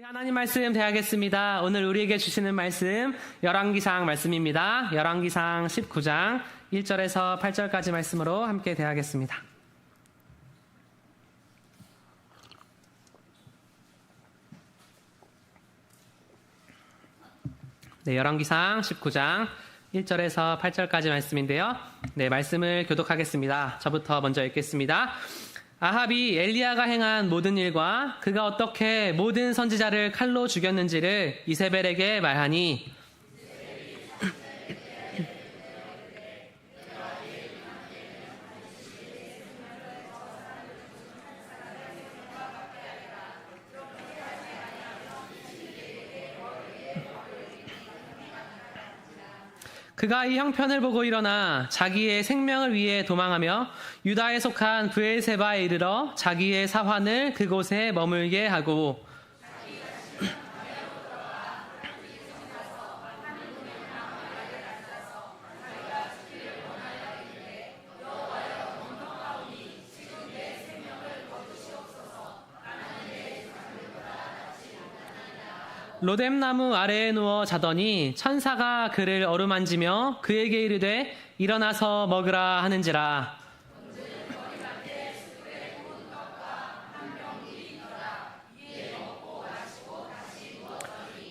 우리 하나님 말씀 대하겠습니다. 오늘 우리에게 주시는 말씀 열왕기상 말씀입니다. 열왕기상 19장 1절에서 8절까지 말씀으로 함께 대하겠습니다. 네, 열왕기상 19장 1절에서 8절까지 말씀인데요. 네, 말씀을 교독하겠습니다. 저부터 먼저 읽겠습니다. 아합이 엘리야가 행한 모든 일과 그가 어떻게 모든 선지자를 칼로 죽였는지를 이세벨에게 말하니 그가 이 형편을 보고 일어나 자기의 생명을 위해 도망하며 유다에 속한 브엘세바에 이르러 자기의 사환을 그곳에 머물게 하고 로뎀나무 아래에 누워 자더니 천사가 그를 어루만지며 그에게 이르되 일어나서 먹으라 하는지라.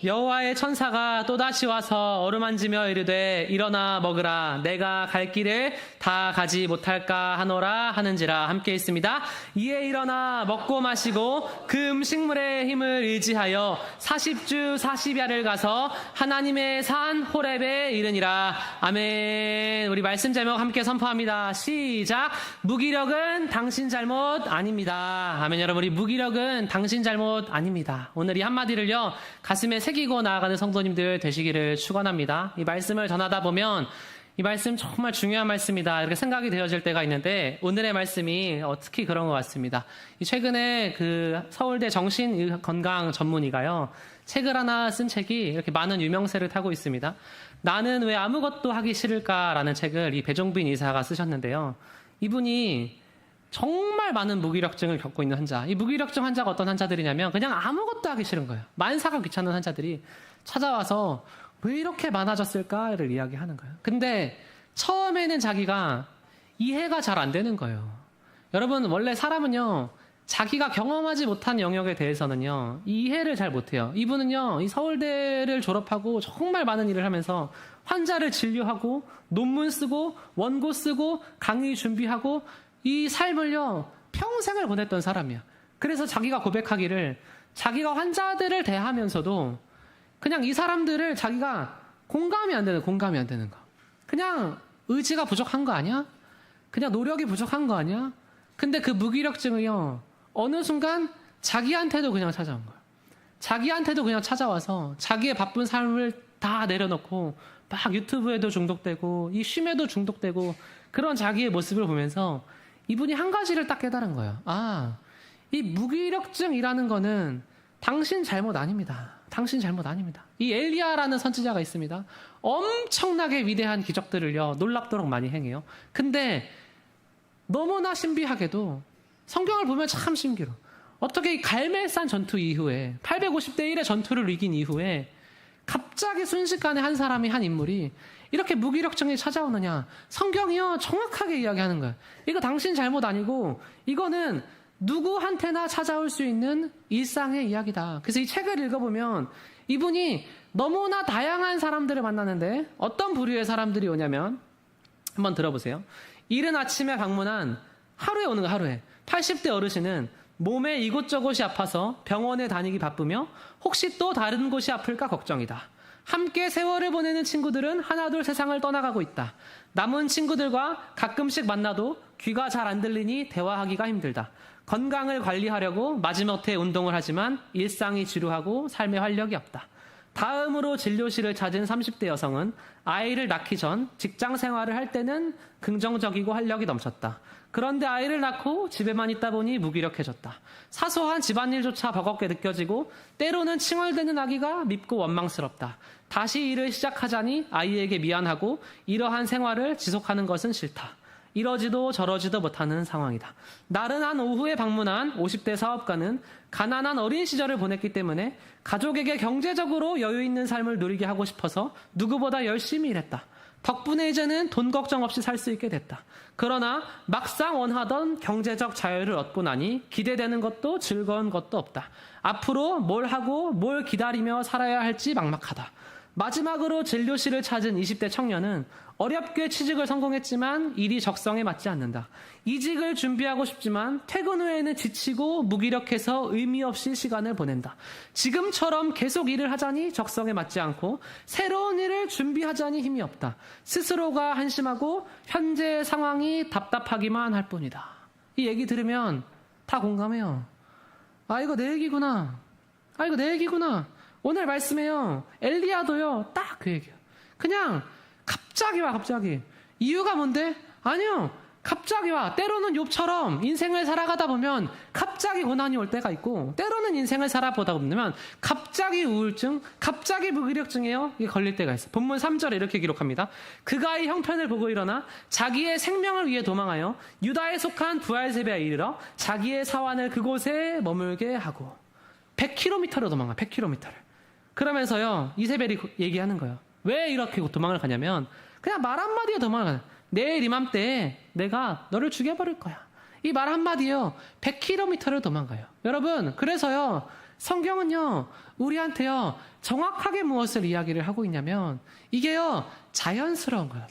여호와의 천사가 또다시 와서 어루만지며 이르되 일어나 먹으라. 내가 갈 길을 다 가지 못할까 하노라 하는지라. 함께 있습니다. 이에 일어나 먹고 마시고 그 음식물의 힘을 의지하여 40주 40야를 가서 하나님의 산 호렙에 이르니라. 아멘. 우리 말씀 제목 함께 선포합니다. 시작. 무기력은 당신 잘못 아닙니다. 아멘. 여러분, 우리 무기력은 당신 잘못 아닙니다. 오늘 이 한마디를요 가슴에 새기고 나아가는 성도님들 되시기를 축원합니다. 이 말씀을 전하다 보면 이 말씀 정말 중요한 말씀이다 이렇게 생각이 되어질 때가 있는데 오늘의 말씀이 특히 그런 것 같습니다. 최근에 그 서울대 정신건강 전문의가요 책을 하나 쓴 책이 이렇게 많은 유명세를 타고 있습니다. 나는 왜 아무것도 하기 싫을까라는 책을 이 배종빈 이사가 쓰셨는데요. 이분이 정말 많은 무기력증을 겪고 있는 환자. 이 무기력증 환자가 어떤 환자들이냐면 그냥 아무것도 하기 싫은 거예요. 만사가 귀찮은 환자들이 찾아와서 왜 이렇게 많아졌을까를 이야기하는 거예요. 근데 처음에는 자기가 이해가 잘 안 되는 거예요. 여러분, 원래 사람은요 자기가 경험하지 못한 영역에 대해서는요 이해를 잘 못해요. 이분은요 이 서울대를 졸업하고 정말 많은 일을 하면서 환자를 진료하고 논문 쓰고 원고 쓰고 강의 준비하고 이 삶을요 평생을 보냈던 사람이야. 그래서 자기가 고백하기를 자기가 환자들을 대하면서도 그냥 이 사람들을 자기가 공감이 안 되는 거. 그냥 의지가 부족한 거 아니야? 그냥 노력이 부족한 거 아니야? 근데 그 무기력증을요 어느 순간 자기한테도 그냥 찾아온 거야. 자기한테도 그냥 찾아와서 자기의 바쁜 삶을 다 내려놓고 막 유튜브에도 중독되고 이 쉼에도 중독되고 그런 자기의 모습을 보면서 이분이 한 가지를 딱 깨달은 거예요. 이 무기력증이라는 거는 당신 잘못 아닙니다. 당신 잘못 아닙니다. 이 엘리야라는 선지자가 있습니다. 엄청나게 위대한 기적들을요 놀랍도록 많이 행해요. 근데 너무나 신비하게도 성경을 보면 참 신기로 어떻게 이 갈멜산 전투 이후에 850대 1의 전투를 이긴 이후에 갑자기 순식간에 한 사람이 한 인물이 이렇게 무기력증이 찾아오느냐. 성경이요 정확하게 이야기하는 거예요. 이거 당신 잘못 아니고 이거는 누구한테나 찾아올 수 있는 일상의 이야기다. 그래서 이 책을 읽어보면 이분이 너무나 다양한 사람들을 만나는데 어떤 부류의 사람들이 오냐면 한번 들어보세요. 이른 아침에 방문한 하루에 오는 거 하루에 80대 어르신은 몸에 이곳저곳이 아파서 병원에 다니기 바쁘며 혹시 또 다른 곳이 아플까 걱정이다. 함께 세월을 보내는 친구들은 하나둘 세상을 떠나가고 있다. 남은 친구들과 가끔씩 만나도 귀가 잘 안 들리니 대화하기가 힘들다. 건강을 관리하려고 마지못해 운동을 하지만 일상이 지루하고 삶에 활력이 없다. 다음으로 진료실을 찾은 30대 여성은 아이를 낳기 전 직장 생활을 할 때는 긍정적이고 활력이 넘쳤다. 그런데 아이를 낳고 집에만 있다 보니 무기력해졌다. 사소한 집안일조차 버겁게 느껴지고 때로는 칭얼대는 아기가 밉고 원망스럽다. 다시 일을 시작하자니 아이에게 미안하고 이러한 생활을 지속하는 것은 싫다. 이러지도 저러지도 못하는 상황이다. 나른한 오후에 방문한 50대 사업가는 가난한 어린 시절을 보냈기 때문에 가족에게 경제적으로 여유 있는 삶을 누리게 하고 싶어서 누구보다 열심히 일했다. 덕분에 이제는 돈 걱정 없이 살 수 있게 됐다. 그러나 막상 원하던 경제적 자유를 얻고 나니 기대되는 것도 즐거운 것도 없다. 앞으로 뭘 하고 뭘 기다리며 살아야 할지 막막하다. 마지막으로 진료실을 찾은 20대 청년은 어렵게 취직을 성공했지만 일이 적성에 맞지 않는다. 이직을 준비하고 싶지만 퇴근 후에는 지치고 무기력해서 의미 없이 시간을 보낸다. 지금처럼 계속 일을 하자니 적성에 맞지 않고 새로운 일을 준비하자니 힘이 없다. 스스로가 한심하고 현재 상황이 답답하기만 할 뿐이다. 이 얘기 들으면 다 공감해요. 아, 이거 내 얘기구나. 아, 이거 내 얘기구나. 오늘 말씀에요. 엘리야도요. 딱 그 얘기예요. 그냥 갑자기 와, 갑자기. 이유가 뭔데? 아니요. 갑자기 와. 때로는 욥처럼 인생을 살아가다 보면 갑자기 고난이 올 때가 있고, 때로는 인생을 살아보다 보면 갑자기 우울증, 갑자기 무기력증에요. 이게 걸릴 때가 있어요. 본문 3절에 이렇게 기록합니다. 그가 이 형편을 보고 일어나 자기의 생명을 위해 도망하여 유다에 속한 부알세베에 이르러 자기의 사환을 그곳에 머물게 하고 100km로 도망가. 100km를. 그러면서요, 이세벨이 얘기하는 거예요. 왜 이렇게 도망을 가냐면 그냥 말 한마디에 도망을 가요. 내일 이맘때에 내가 너를 죽여버릴 거야. 이 말 한마디요 100km를 도망가요. 여러분, 그래서요 성경은요 우리한테요 정확하게 무엇을 이야기를 하고 있냐면 이게요 자연스러운 거예요.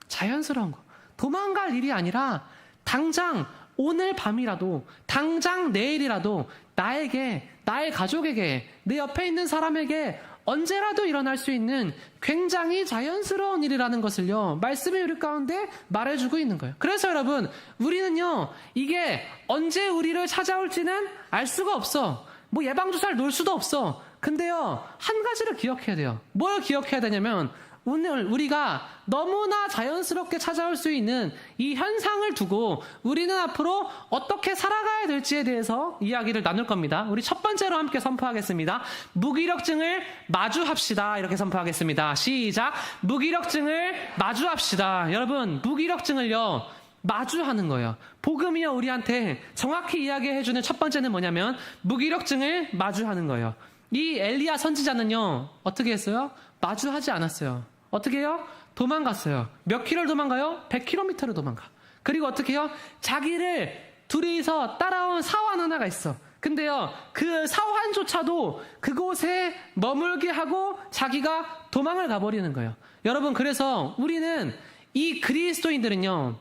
자연스러운 거. 도망갈 일이 아니라 당장 오늘 밤이라도, 당장 내일이라도 나에게, 나의 가족에게, 내 옆에 있는 사람에게 언제라도 일어날 수 있는 굉장히 자연스러운 일이라는 것을요 말씀의 우리 가운데 말해주고 있는 거예요. 그래서 여러분, 우리는요 이게 언제 우리를 찾아올지는 알 수가 없어. 뭐 예방주사를 놓을 수도 없어. 근데요 한 가지를 기억해야 돼요. 뭘 기억해야 되냐면 오늘 우리가 너무나 자연스럽게 찾아올 수 있는 이 현상을 두고 우리는 앞으로 어떻게 살아가야 될지에 대해서 이야기를 나눌 겁니다. 우리 첫 번째로 함께 선포하겠습니다. 무기력증을 마주합시다. 이렇게 선포하겠습니다. 시작. 무기력증을 마주합시다. 여러분, 무기력증을요 마주하는 거예요. 복음이요 우리한테 정확히 이야기해주는 첫 번째는 뭐냐면 무기력증을 마주하는 거예요. 이 엘리야 선지자는요 어떻게 했어요? 마주하지 않았어요. 어떻게 해요? 도망갔어요. 몇 킬로를 도망가요? 100km를 도망가. 그리고 어떻게 해요? 자기를 둘이서 따라온 사환 하나가 있어. 근데요 그 사환조차도 그곳에 머물게 하고 자기가 도망을 가버리는 거예요. 여러분, 그래서 우리는 이 그리스도인들은요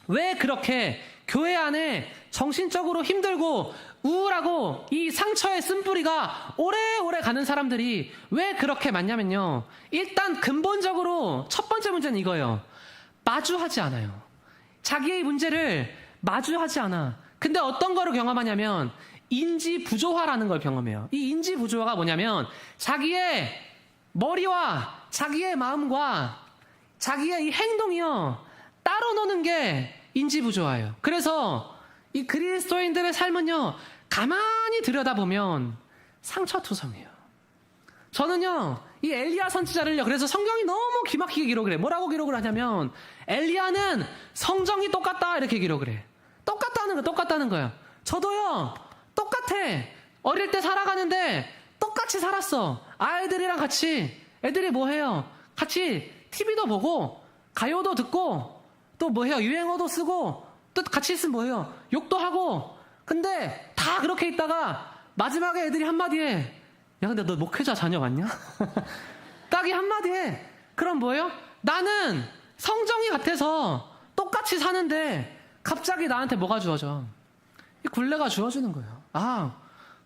왜 그렇게 교회 안에 정신적으로 힘들고 우울하고 이 상처의 쓴뿌리가 오래오래 가는 사람들이 왜 그렇게 많냐면요, 일단 근본적으로 첫 번째 문제는 이거예요. 마주하지 않아요. 자기의 문제를 마주하지 않아. 근데 어떤 거를 경험하냐면 인지 부조화라는 걸 경험해요. 이 인지 부조화가 뭐냐면 자기의 머리와 자기의 마음과 자기의 이 행동이요 따로 노는 게 인지 부조화예요. 그래서 이 그리스도인들의 삶은요 가만히 들여다보면 상처투성이에요. 저는요 이 엘리야 선지자를요 그래서 성경이 너무 기막히게 기록을 해. 뭐라고 기록을 하냐면 엘리야는 성정이 똑같다 이렇게 기록을 해. 똑같다는 거야. 저도요 똑같아. 어릴 때 살아가는데 똑같이 살았어. 아이들이랑 같이. 애들이 뭐 해요? 같이 TV도 보고 가요도 듣고 또 뭐 해요? 유행어도 쓰고 또 같이 있으면 뭐 해요? 욕도 하고. 근데 다 그렇게 있다가 마지막에 애들이 한마디 해. 야, 근데 너 목회자 자녀 맞냐? 딱이 한마디 해. 그럼 뭐예요? 나는 성정이 같아서 똑같이 사는데 갑자기 나한테 뭐가 주어져? 이 굴레가 주어지는 거예요. 아,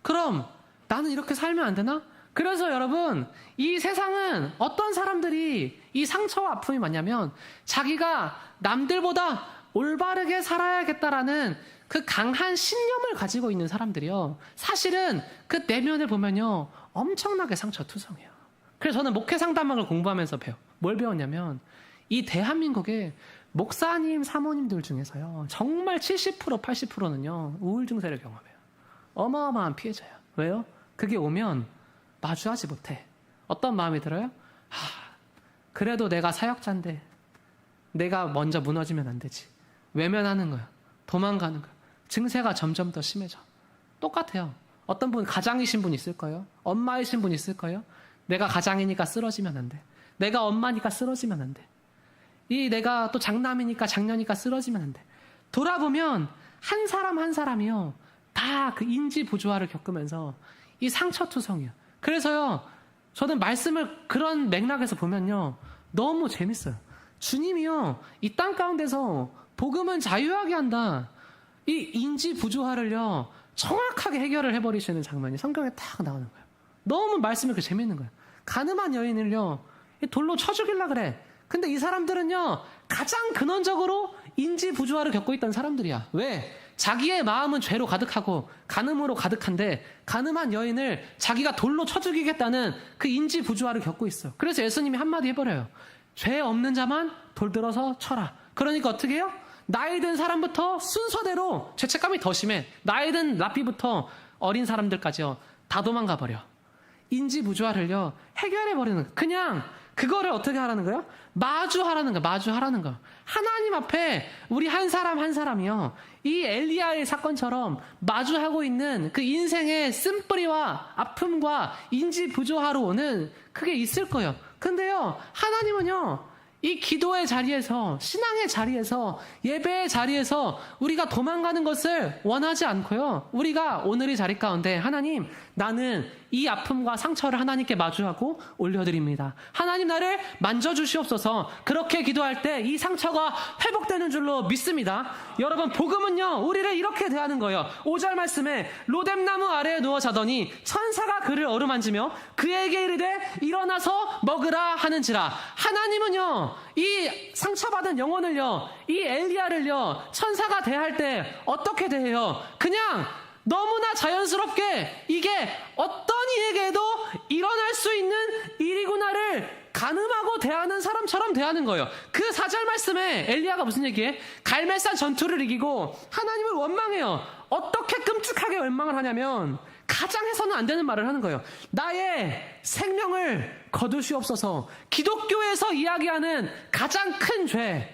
그럼 나는 이렇게 살면 안 되나? 그래서 여러분, 이 세상은 어떤 사람들이 이 상처와 아픔이 많냐면 자기가 남들보다 올바르게 살아야겠다라는 그 강한 신념을 가지고 있는 사람들이요 사실은 그 내면을 보면요 엄청나게 상처투성해요. 그래서 저는 목회 상담학을 공부하면서 뭘 배웠냐면 이 대한민국의 목사님, 사모님들 중에서요 정말 70%, 80%는요 우울 증세를 경험해요. 어마어마한 피해자예요. 왜요? 그게 오면 마주하지 못해. 어떤 마음이 들어요? 그래도 내가 사역자인데 내가 먼저 무너지면 안 되지. 외면하는 거예요. 도망가는 거예요. 증세가 점점 더 심해져. 똑같아요. 어떤 분 가장이신 분 있을 거예요. 엄마이신 분 있을 거예요. 내가 가장이니까 쓰러지면 안 돼. 내가 엄마니까 쓰러지면 안 돼. 내가 또 장남이니까 장녀니까 쓰러지면 안 돼. 돌아보면 한 사람 한 사람이요. 다 그 인지 부조화를 겪으면서 이 상처투성이에요. 그래서요. 저는 말씀을 그런 맥락에서 보면요. 너무 재밌어요. 주님이요. 이 땅 가운데서 복음은 자유하게 한다. 이 인지 부조화를요. 정확하게 해결을 해버리시는 장면이 성경에 딱 나오는 거예요. 너무 말씀이 그 재밌는 거예요. 가늠한 여인을요. 돌로 쳐 죽이려 그래. 근데 이 사람들은요. 가장 근원적으로 인지 부조화를 겪고 있던 사람들이야. 왜? 자기의 마음은 죄로 가득하고 간음으로 가득한데 간음한 여인을 자기가 돌로 쳐 죽이겠다는 그 인지 부조화를 겪고 있어. 그래서 예수님이 한마디 해버려요. 죄 없는 자만 돌 들어서 쳐라. 그러니까 어떻게 해요? 나이 든 사람부터 순서대로 죄책감이 더 심해. 나이 든 라피부터 어린 사람들까지요. 다 도망가 버려. 인지 부조화를요. 해결해 버리는 거예요. 그냥 그거를 어떻게 하라는 거예요? 마주하라는 거예요. 마주하라는 거. 하나님 앞에 우리 한 사람 한 사람이요. 이 엘리야의 사건처럼 마주하고 있는 그 인생의 쓴뿌리와 아픔과 인지 부조화로 오는 그게 있을 거예요. 근데요. 하나님은요. 이 기도의 자리에서, 신앙의 자리에서, 예배의 자리에서 우리가 도망가는 것을 원하지 않고요. 우리가 오늘 이 자리 가운데 하나님, 나는 이 아픔과 상처를 하나님께 마주하고 올려드립니다. 하나님 나를 만져주시옵소서. 그렇게 기도할 때 이 상처가 회복되는 줄로 믿습니다. 여러분, 복음은요, 우리를 이렇게 대하는 거예요. 5절 말씀에 로뎀나무 아래에 누워 자더니 천사가 그를 어루만지며 그에게 이르되 일어나서 먹으라 하는지라. 하나님은요, 이 상처받은 영혼을요, 이 엘리야를요, 천사가 대할 때 어떻게 대해요? 그냥 너무나 자연스럽게 이게 어떤 이에게도 일어날 수 있는 일이구나를 가늠하고 대하는 사람처럼 대하는 거예요. 그 4절 말씀에 엘리야가 무슨 얘기해? 갈멜산 전투를 이기고 하나님을 원망해요. 어떻게 끔찍하게 원망을 하냐면 가장 해서는 안 되는 말을 하는 거예요. 나의 생명을 거두시옵소서. 기독교에서 이야기하는 가장 큰 죄,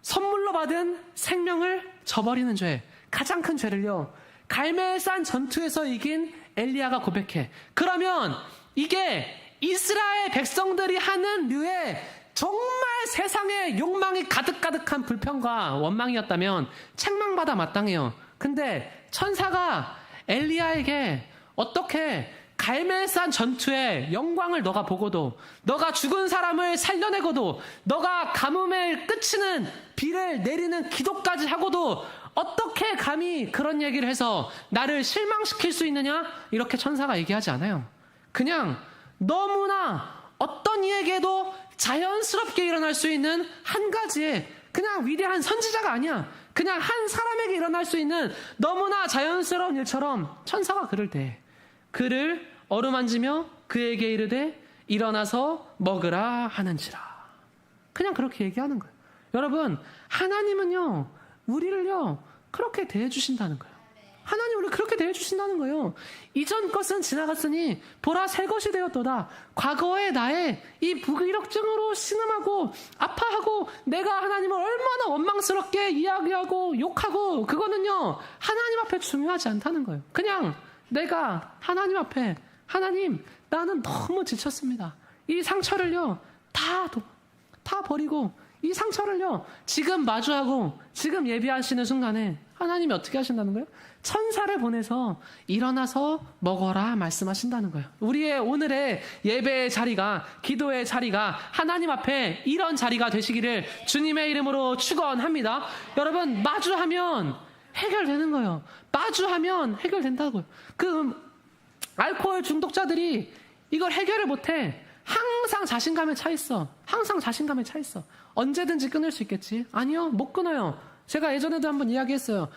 선물로 받은 생명을 저버리는 죄, 가장 큰 죄를요, 갈멜산 전투에서 이긴 엘리야가 고백해. 그러면 이게 이스라엘 백성들이 하는 류의 정말 세상에 욕망이 가득가득한 불평과 원망이었다면 책망받아 마땅해요. 근데 천사가 엘리야에게 어떻게 갈멜산 전투의 영광을 너가 보고도, 너가 죽은 사람을 살려내고도, 너가 가뭄을 끝이는 비를 내리는 기도까지 하고도 어떻게 감히 그런 얘기를 해서 나를 실망시킬 수 있느냐? 이렇게 천사가 얘기하지 않아요. 그냥 너무나 어떤 이에게도 자연스럽게 일어날 수 있는 한 가지의 그냥 위대한 선지자가 아니야. 그냥 한 사람에게 일어날 수 있는 너무나 자연스러운 일처럼 천사가 그를 대해. 그를 어루만지며 그에게 이르되 일어나서 먹으라 하는지라. 그냥 그렇게 얘기하는 거예요. 여러분, 하나님은요, 우리를요, 그렇게 대해주신다는 거예요. 하나님 우리를 그렇게 대해주신다는 거예요. 이전 것은 지나갔으니 보라 새 것이 되었도다. 과거의 나의 이 무기력증으로 신음하고 아파하고 내가 하나님을 얼마나 원망스럽게 이야기하고 욕하고, 그거는요, 하나님 앞에 중요하지 않다는 거예요. 그냥 내가 하나님 앞에, 하나님 나는 너무 지쳤습니다. 이 상처를요 다 버리고 이 상처를요 지금 마주하고 지금 예비하시는 순간에 하나님이 어떻게 하신다는 거예요? 천사를 보내서 일어나서 먹어라 말씀하신다는 거예요. 우리의 오늘의 예배의 자리가, 기도의 자리가 하나님 앞에 이런 자리가 되시기를 주님의 이름으로 축원합니다. 여러분, 마주하면 해결되는 거예요. 마주하면 해결된다고요. 그 알코올 중독자들이 이걸 해결을 못해. 항상 자신감에 차 있어. 항상 자신감에 차 있어. 언제든지 끊을 수 있겠지? 아니요, 못 끊어요. 제가 예전에도 한번 이야기했어요.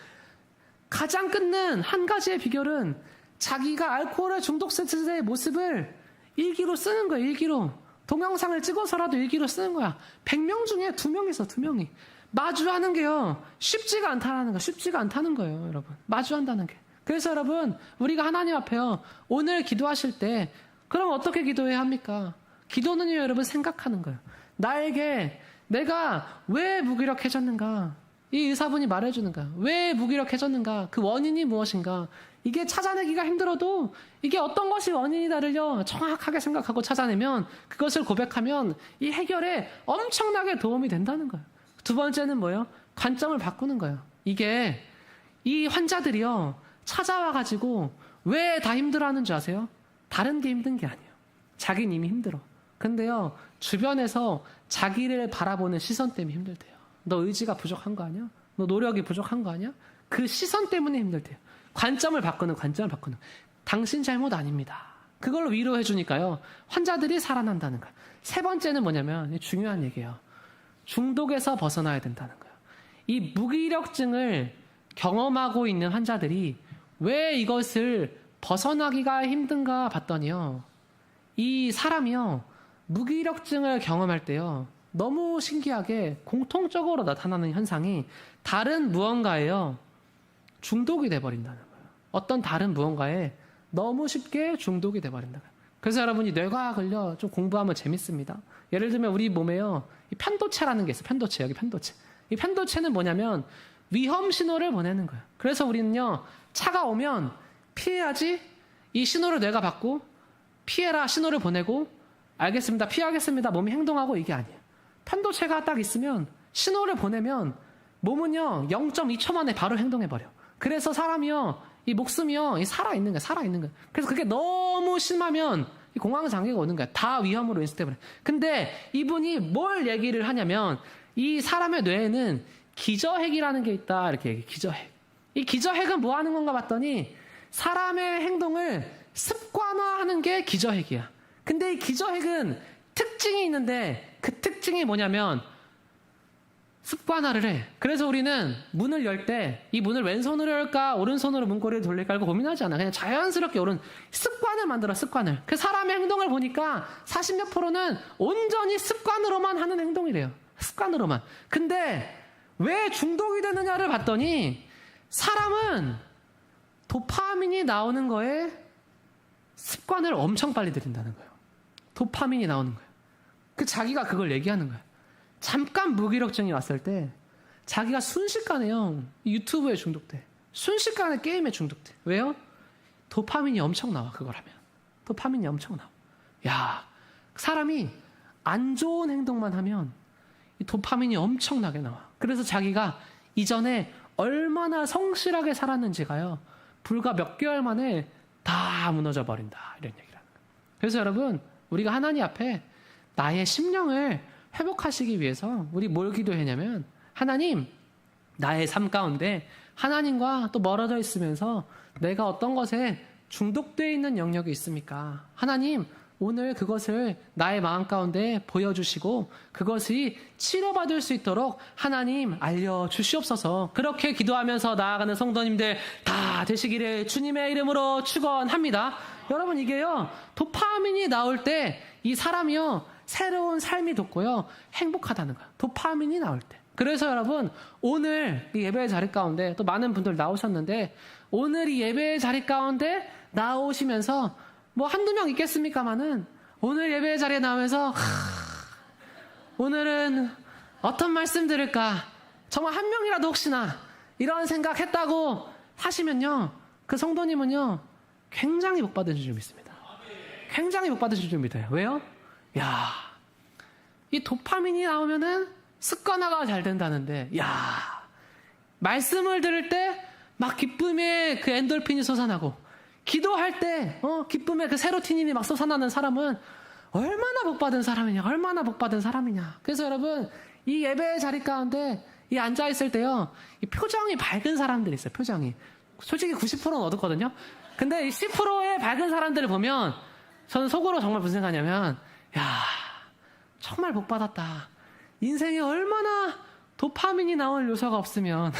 가장 끊는 한 가지의 비결은 자기가 알코올에 중독자의 모습을 일기로 쓰는 거예요. 일기로. 동영상을 찍어서라도 일기로 쓰는 거야. 100명 중에 2명 있어. 2명이. 마주하는 게요, 쉽지가 않다는 거. 쉽지가 않다는 거예요, 여러분. 마주한다는 게. 그래서 여러분, 우리가 하나님 앞에요, 오늘 기도하실 때 그럼 어떻게 기도해야 합니까? 기도는요, 여러분, 생각하는 거예요. 나에게 내가 왜 무기력해졌는가? 이 의사분이 말해주는 거야. 왜 무기력해졌는가? 그 원인이 무엇인가? 이게 찾아내기가 힘들어도 이게 어떤 것이 원인이다를요 정확하게 생각하고 찾아내면 그것을 고백하면 이 해결에 엄청나게 도움이 된다는 거예요. 두 번째는 뭐예요? 관점을 바꾸는 거예요. 이게 이 환자들이요 찾아와가지고 왜 다 힘들어하는 줄 아세요? 다른 게 힘든 게 아니에요. 자기는 이미 힘들어. 근데요 주변에서 자기를 바라보는 시선 때문에 힘들대요. 너 의지가 부족한 거 아니야? 너 노력이 부족한 거 아니야? 그 시선 때문에 힘들대요. 관점을 바꾸는. 당신 잘못 아닙니다. 그걸로 위로해 주니까요 환자들이 살아난다는 거예요. 세 번째는 뭐냐면 중요한 얘기예요. 중독에서 벗어나야 된다는 거예요. 이 무기력증을 경험하고 있는 환자들이 왜 이것을 벗어나기가 힘든가 봤더니요 이 사람이요 무기력증을 경험할 때요 너무 신기하게 공통적으로 나타나는 현상이 다른 무언가에요 중독이 돼버린다는 거예요. 어떤 다른 무언가에 너무 쉽게 중독이 돼버린다. 그래서 여러분이 뇌과학을요 좀 공부하면 재밌습니다. 예를 들면 우리 몸에요 이 편도체라는 게 있어요. 편도체. 여기 편도체. 이 편도체는 뭐냐면 위험 신호를 보내는 거예요. 그래서 우리는요 차가 오면 피해야지 이 신호를 뇌가 받고 피해라 신호를 보내고 알겠습니다 피하겠습니다 몸이 행동하고 이게 아니에요. 편도체가 딱 있으면 신호를 보내면 몸은요 0.2초 만에 바로 행동해버려. 그래서 사람이요 이 목숨이요 살아있는 거예요. 그래서 그게 너무 심하면 이 공황장애가 오는 거야. 다 위험으로 인식돼버려. 근데 이분이 뭘 얘기를 하냐면 이 사람의 뇌에는 기저핵이라는 게 있다 이렇게 얘기해. 기저핵. 이 기저핵은 뭐 하는 건가 봤더니 사람의 행동을 습관화하는 게 기저핵이야. 근데 이 기저핵은 특징이 있는데 그 특징이 뭐냐면 습관화를 해. 그래서 우리는 문을 열 때 이 문을 왼손으로 열까 오른손으로 문고리를 돌릴까 이거 고민하지 않아. 그냥 자연스럽게 습관을 만들어. 습관을. 그 사람의 행동을 보니까 40몇 %는 온전히 습관으로만 하는 행동이래요. 습관으로만. 근데 왜 중독이 되느냐를 봤더니 사람은 도파민이 나오는 거에 습관을 엄청 빨리 들인다는 거예요. 도파민이 나오는 거예요. 그 자기가 그걸 얘기하는 거예요. 잠깐 무기력증이 왔을 때 자기가 순식간에요 유튜브에 중독돼. 순식간에 게임에 중독돼. 왜요? 도파민이 엄청 나와. 그걸 하면 도파민이 엄청 나와. 야, 사람이 안 좋은 행동만 하면 이 도파민이 엄청나게 나와. 그래서 자기가 이전에 얼마나 성실하게 살았는지가요 불과 몇 개월 만에 다 무너져 버린다 이런 얘기를 하는 거예요. 그래서 여러분 우리가 하나님 앞에 나의 심령을 회복하시기 위해서 우리 뭘 기도했냐면 하나님 나의 삶 가운데 하나님과 또 멀어져 있으면서 내가 어떤 것에 중독되어 있는 영역이 있습니까? 하나님 오늘 그것을 나의 마음 가운데 보여주시고 그것이 치료받을 수 있도록 하나님 알려주시옵소서. 그렇게 기도하면서 나아가는 성도님들 다 되시기를 주님의 이름으로 축원합니다. 여러분 이게요 도파민이 나올 때 이 사람이요 새로운 삶이 돋고요 행복하다는 거예요. 도파민이 나올 때. 그래서 여러분 오늘 이 예배의 자리 가운데 또 많은 분들 나오셨는데 오늘 이 예배의 자리 가운데 나오시면서 뭐 한두 명 있겠습니까마는 오늘 예배의 자리에 나오면서 오늘은 어떤 말씀 들을까 정말 한 명이라도 혹시나 이런 생각했다고 하시면요 그 성도님은요 굉장히 복 받으실 줄 믿습니다. 굉장히 복 받으실 줄 믿어요. 왜요? 야, 이 도파민이 나오면은 습관화가 잘 된다는데, 야, 말씀을 들을 때 막 기쁨의 그 엔돌핀이 솟아나고, 기도할 때, 기쁨의 그 세로토닌이 막 솟아나는 사람은 얼마나 복 받은 사람이냐, 얼마나 복 받은 사람이냐. 그래서 여러분, 이 예배의 자리 가운데 이 앉아있을 때요, 이 표정이 밝은 사람들이 있어요, 표정이. 솔직히 90%는 어둡거든요? 근데 이 10%의 밝은 사람들을 보면, 저는 속으로 정말 무슨 생각하냐면, 야, 정말 복 받았다. 인생에 얼마나 도파민이 나올 요소가 없으면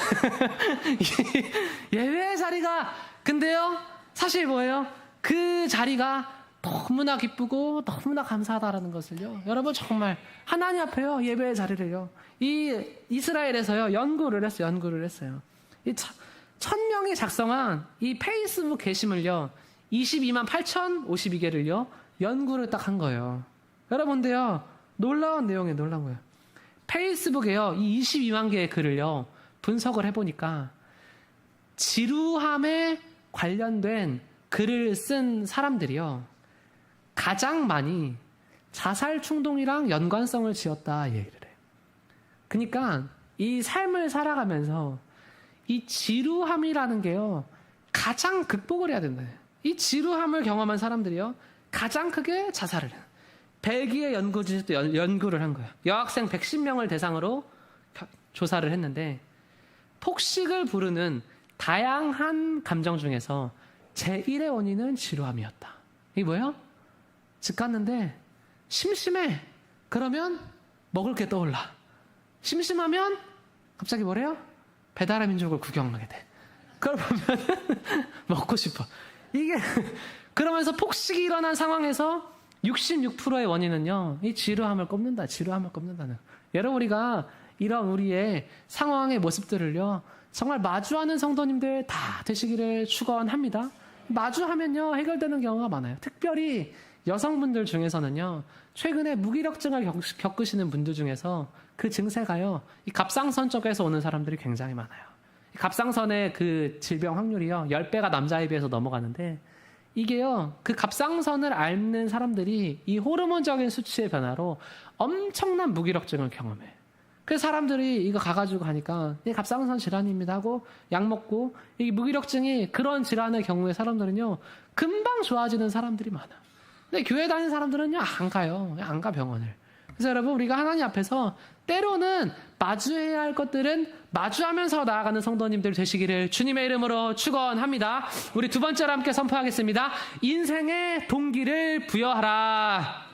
예배의 자리가 근데요 사실 뭐예요? 그 자리가 너무나 기쁘고 너무나 감사하다라는 것을요 여러분 정말 하나님 앞에요 예배의 자리를요 이 이스라엘에서요 연구를 했어요. 이 1000명이 작성한 이 페이스북 게시물요 22만 8,052개를요 연구를 딱 한 거예요. 여러분들요 놀라운 내용이에요. 놀라운 거예요. 페이스북에요 이 22만 개의 글을요 분석을 해보니까 지루함에 관련된 글을 쓴 사람들이요, 가장 많이 자살 충동이랑 연관성을 지었다 얘기를 해요. 그러니까 이 삶을 살아가면서 이 지루함이라는 게요, 가장 극복을 해야 된다. 이 지루함을 경험한 사람들이요, 가장 크게 자살을 해요. 벨기에 연구진에서 연구를 한 거예요. 여학생 110명을 대상으로 조사를 했는데, 폭식을 부르는 다양한 감정 중에서 제1의 원인은 지루함이었다. 이게 뭐예요? 집 갔는데 심심해. 그러면 먹을 게 떠올라. 심심하면 갑자기 뭐래요? 배달의 민족을 구경하게 돼. 그걸 보면 먹고 싶어. 이게 그러면서 폭식이 일어난 상황에서 66%의 원인은요, 이 지루함을 꼽는다. 지루함을 꼽는다는. 여러분, 우리가 이런 우리의 상황의 모습들을요, 정말 마주하는 성도님들 다 되시기를 축원합니다. 마주하면요, 해결되는 경우가 많아요. 특별히 여성분들 중에서는요, 최근에 무기력증을 겪으시는 분들 중에서 그 증세가요, 이 갑상선 쪽에서 오는 사람들이 굉장히 많아요. 갑상선의 그 질병 확률이요, 10배가 남자에 비해서 넘어가는데, 이게요, 그 갑상선을 앓는 사람들이 이 호르몬적인 수치의 변화로 엄청난 무기력증을 경험해. 그래서 사람들이 이거 가가지고 하니까 이 갑상선 질환입니다 하고 약 먹고, 이 무기력증이 그런 질환의 경우에 사람들은요, 금방 좋아지는 사람들이 많아. 근데 교회 다니는 사람들은요, 안 가요. 안 가, 병원을. 그래서 여러분, 우리가 하나님 앞에서 때로는 마주해야 할 것들은 마주하면서 나아가는 성도님들 되시기를 주님의 이름으로 축원합니다. 우리 두 번째로 함께 선포하겠습니다. 인생의 동기를 부여하라.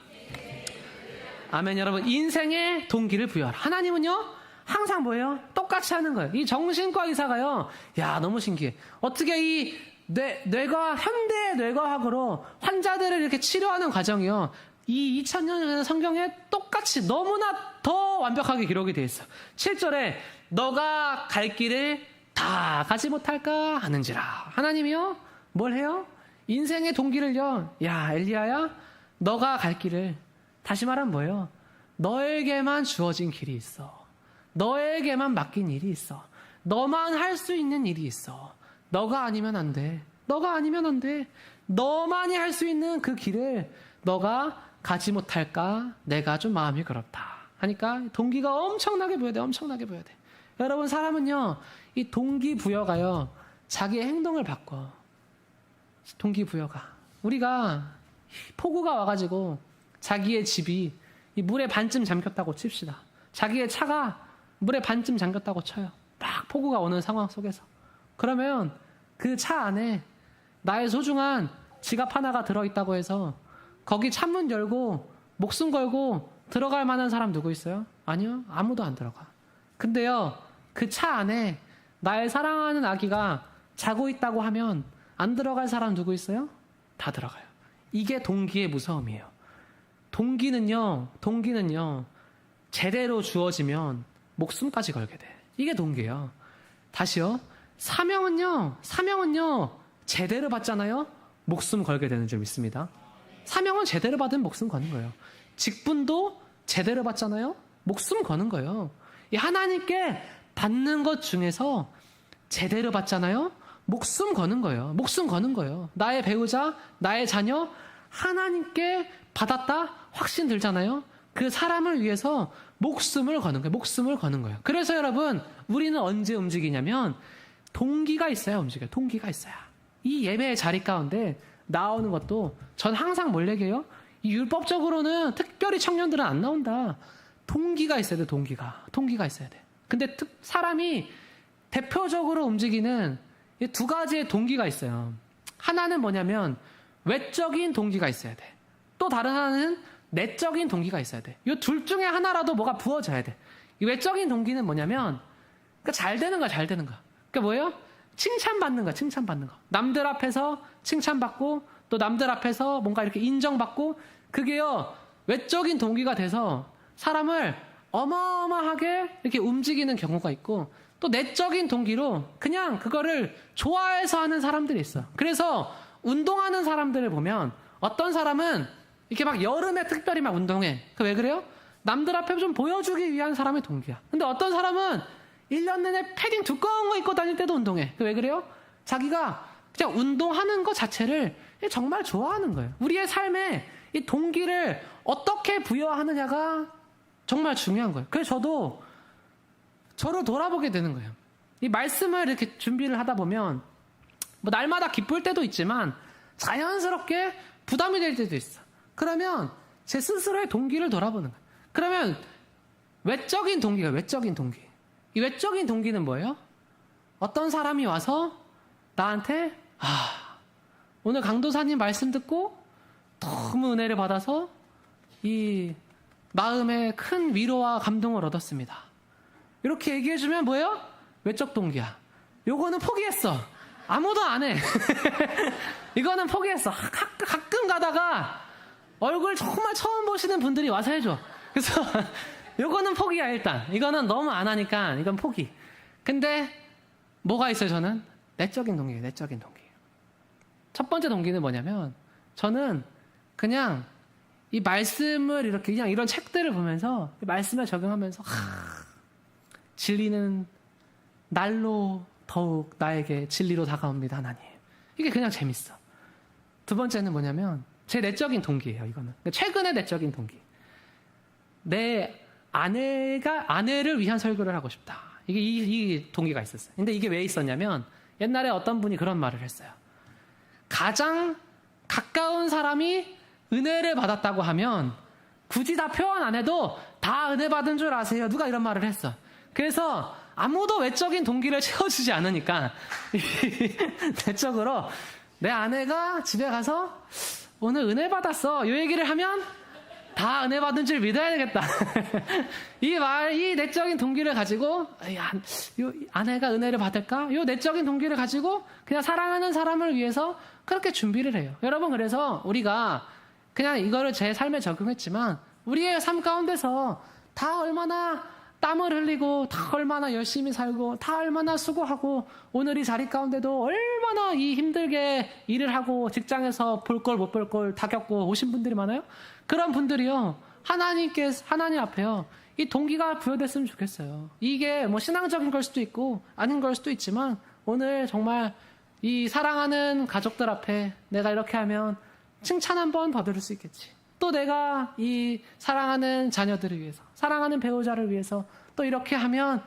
아멘. 여러분, 인생의 동기를 부여하라. 하나님은요, 항상 뭐예요? 똑같이 하는 거예요. 이 정신과 의사가요, 야, 너무 신기해. 어떻게 이 현대 뇌과학으로 환자들을 이렇게 치료하는 과정이요, 이 2000년 전의 성경에 똑같이 너무나 더 완벽하게 기록이 되어 있어. 7절에 너가 갈 길을 다 가지 못할까 하는지라. 하나님이요, 뭘 해요? 인생의 동기를요, 야, 엘리야야, 너가 갈 길을, 다시 말하면 뭐예요? 너에게만 주어진 길이 있어. 너에게만 맡긴 일이 있어. 너만 할 수 있는 일이 있어. 너가 아니면 안 돼. 너가 아니면 안 돼. 너만이 할 수 있는 그 길을 너가 가지 못할까? 내가 좀 마음이 그렇다. 하니까 동기가 엄청나게 보여야 돼. 엄청나게 보여야 돼. 여러분, 사람은요, 이 동기부여가요, 자기의 행동을 바꿔. 동기부여가. 우리가 폭우가 와가지고 자기의 집이 이 물에 반쯤 잠겼다고 칩시다. 자기의 차가 물에 반쯤 잠겼다고 쳐요. 막 폭우가 오는 상황 속에서. 그러면 그 차 안에 나의 소중한 지갑 하나가 들어있다고 해서 거기 창문 열고 목숨 걸고 들어갈 만한 사람 누구 있어요? 아니요, 아무도 안 들어가. 근데요, 그 차 안에 나의 사랑하는 아기가 자고 있다고 하면 안 들어갈 사람 누구 있어요? 다 들어가요. 이게 동기의 무서움이에요. 동기는요, 제대로 주어지면 목숨까지 걸게 돼. 이게 동기예요. 다시요, 사명은요, 제대로 받잖아요? 목숨 걸게 되는 줄 믿습니다. 사명은 제대로 받으면 목숨 거는 거예요. 직분도 제대로 받잖아요? 목숨 거는 거예요. 이 하나님께 받는 것 중에서 제대로 받잖아요? 목숨 거는 거예요. 목숨 거는 거예요. 나의 배우자, 나의 자녀, 하나님께 받았다? 확신 들잖아요? 그 사람을 위해서 목숨을 거는 거예요. 목숨을 거는 거예요. 그래서 여러분, 우리는 언제 움직이냐면 동기가 있어야 움직여요. 동기가 있어야. 이 예배의 자리 가운데 나오는 것도 전 항상 뭘 얘기해요? 이 율법적으로는 특별히 청년들은 안 나온다. 동기가 있어야 돼. 동기가 있어야 돼. 근데 사람이 대표적으로 움직이는 이 두 가지의 동기가 있어요. 하나는 뭐냐면 외적인 동기가 있어야 돼. 또 다른 하나는 내적인 동기가 있어야 돼. 이 둘 중에 하나라도 뭐가 부어져야 돼. 이 외적인 동기는 뭐냐면, 그러니까 잘 되는 거야. 그러니까 뭐예요? 칭찬받는 거야. 남들 앞에서 칭찬받고, 또 남들 앞에서 뭔가 이렇게 인정받고, 그게요, 외적인 동기가 돼서 사람을 어마어마하게 이렇게 움직이는 경우가 있고, 또 내적인 동기로 그냥 그거를 좋아해서 하는 사람들이 있어. 그래서 운동하는 사람들을 보면 어떤 사람은 이렇게 막 여름에 특별히 막 운동해. 왜 그래요? 남들 앞에 좀 보여주기 위한 사람의 동기야. 근데 어떤 사람은 1년 내내 패딩 두꺼운 거 입고 다닐 때도 운동해. 왜 그래요? 자기가 그냥 운동하는 것 자체를 정말 좋아하는 거예요. 우리의 삶에 이 동기를 어떻게 부여하느냐가 정말 중요한 거예요. 그래서 저도 저를 돌아보게 되는 거예요. 이 말씀을 이렇게 준비를 하다 보면 뭐 날마다 기쁠 때도 있지만 자연스럽게 부담이 될 때도 있어. 그러면 제 스스로의 동기를 돌아보는 거예요. 그러면 외적인 동기가 외적인 동기. 이 외적인 동기는 뭐예요? 어떤 사람이 와서 나한테 오늘 강도사님 말씀 듣고 너무 은혜를 받아서 이 마음에 큰 위로와 감동을 얻었습니다. 이렇게 얘기해주면 뭐예요? 외적 동기야. 요거는 포기했어. 아무도 안 해. 이거는 포기했어. 가끔 가다가 얼굴 정말 처음 보시는 분들이 와서 해줘. 그래서 요거는 포기야 일단. 이거는 너무 안 하니까 이건 포기. 근데 뭐가 있어요 저는? 내적인 동기예요. 내적인 동기. 첫 번째 동기는 뭐냐면 저는 그냥 이 말씀을 이렇게 그냥 이런 책들을 보면서 말씀을 적용하면서 진리는 날로 더욱 나에게 진리로 다가옵니다 하나님. 이게 그냥 재밌어. 두 번째는 뭐냐면 제 내적인 동기예요. 이거는 최근의 내적인 동기. 내 아내를 위한 설교를 하고 싶다. 이게 이 동기가 있었어요. 근데 이게 왜 있었냐면 옛날에 어떤 분이 그런 말을 했어요. 가장 가까운 사람이 은혜를 받았다고 하면 굳이 다 표현 안 해도 다 은혜 받은 줄 아세요. 누가 이런 말을 했어. 그래서 아무도 외적인 동기를 채워주지 않으니까 내적으로 내 아내가 집에 가서 오늘 은혜 받았어. 이 얘기를 하면 다 은혜 받은 줄 믿어야 되겠다. 이 내적인 동기를 가지고 아내가 은혜를 받을까? 이 내적인 동기를 가지고 그냥 사랑하는 사람을 위해서 그렇게 준비를 해요. 여러분 그래서 우리가 그냥 이거를 제 삶에 적용했지만 우리의 삶 가운데서 다 얼마나 땀을 흘리고 다 얼마나 열심히 살고 다 얼마나 수고하고 오늘 이 자리 가운데도 얼마나 이 힘들게 일을 하고 직장에서 볼 걸 못 볼 걸 다 겪고 오신 분들이 많아요. 그런 분들이요 하나님 앞에요 이 동기가 부여됐으면 좋겠어요. 이게 뭐 신앙적인 걸 수도 있고 아닌 걸 수도 있지만 오늘 정말 이 사랑하는 가족들 앞에 내가 이렇게 하면 칭찬 한번 받을 수 있겠지. 또 내가 이 사랑하는 자녀들을 위해서 사랑하는 배우자를 위해서 또 이렇게 하면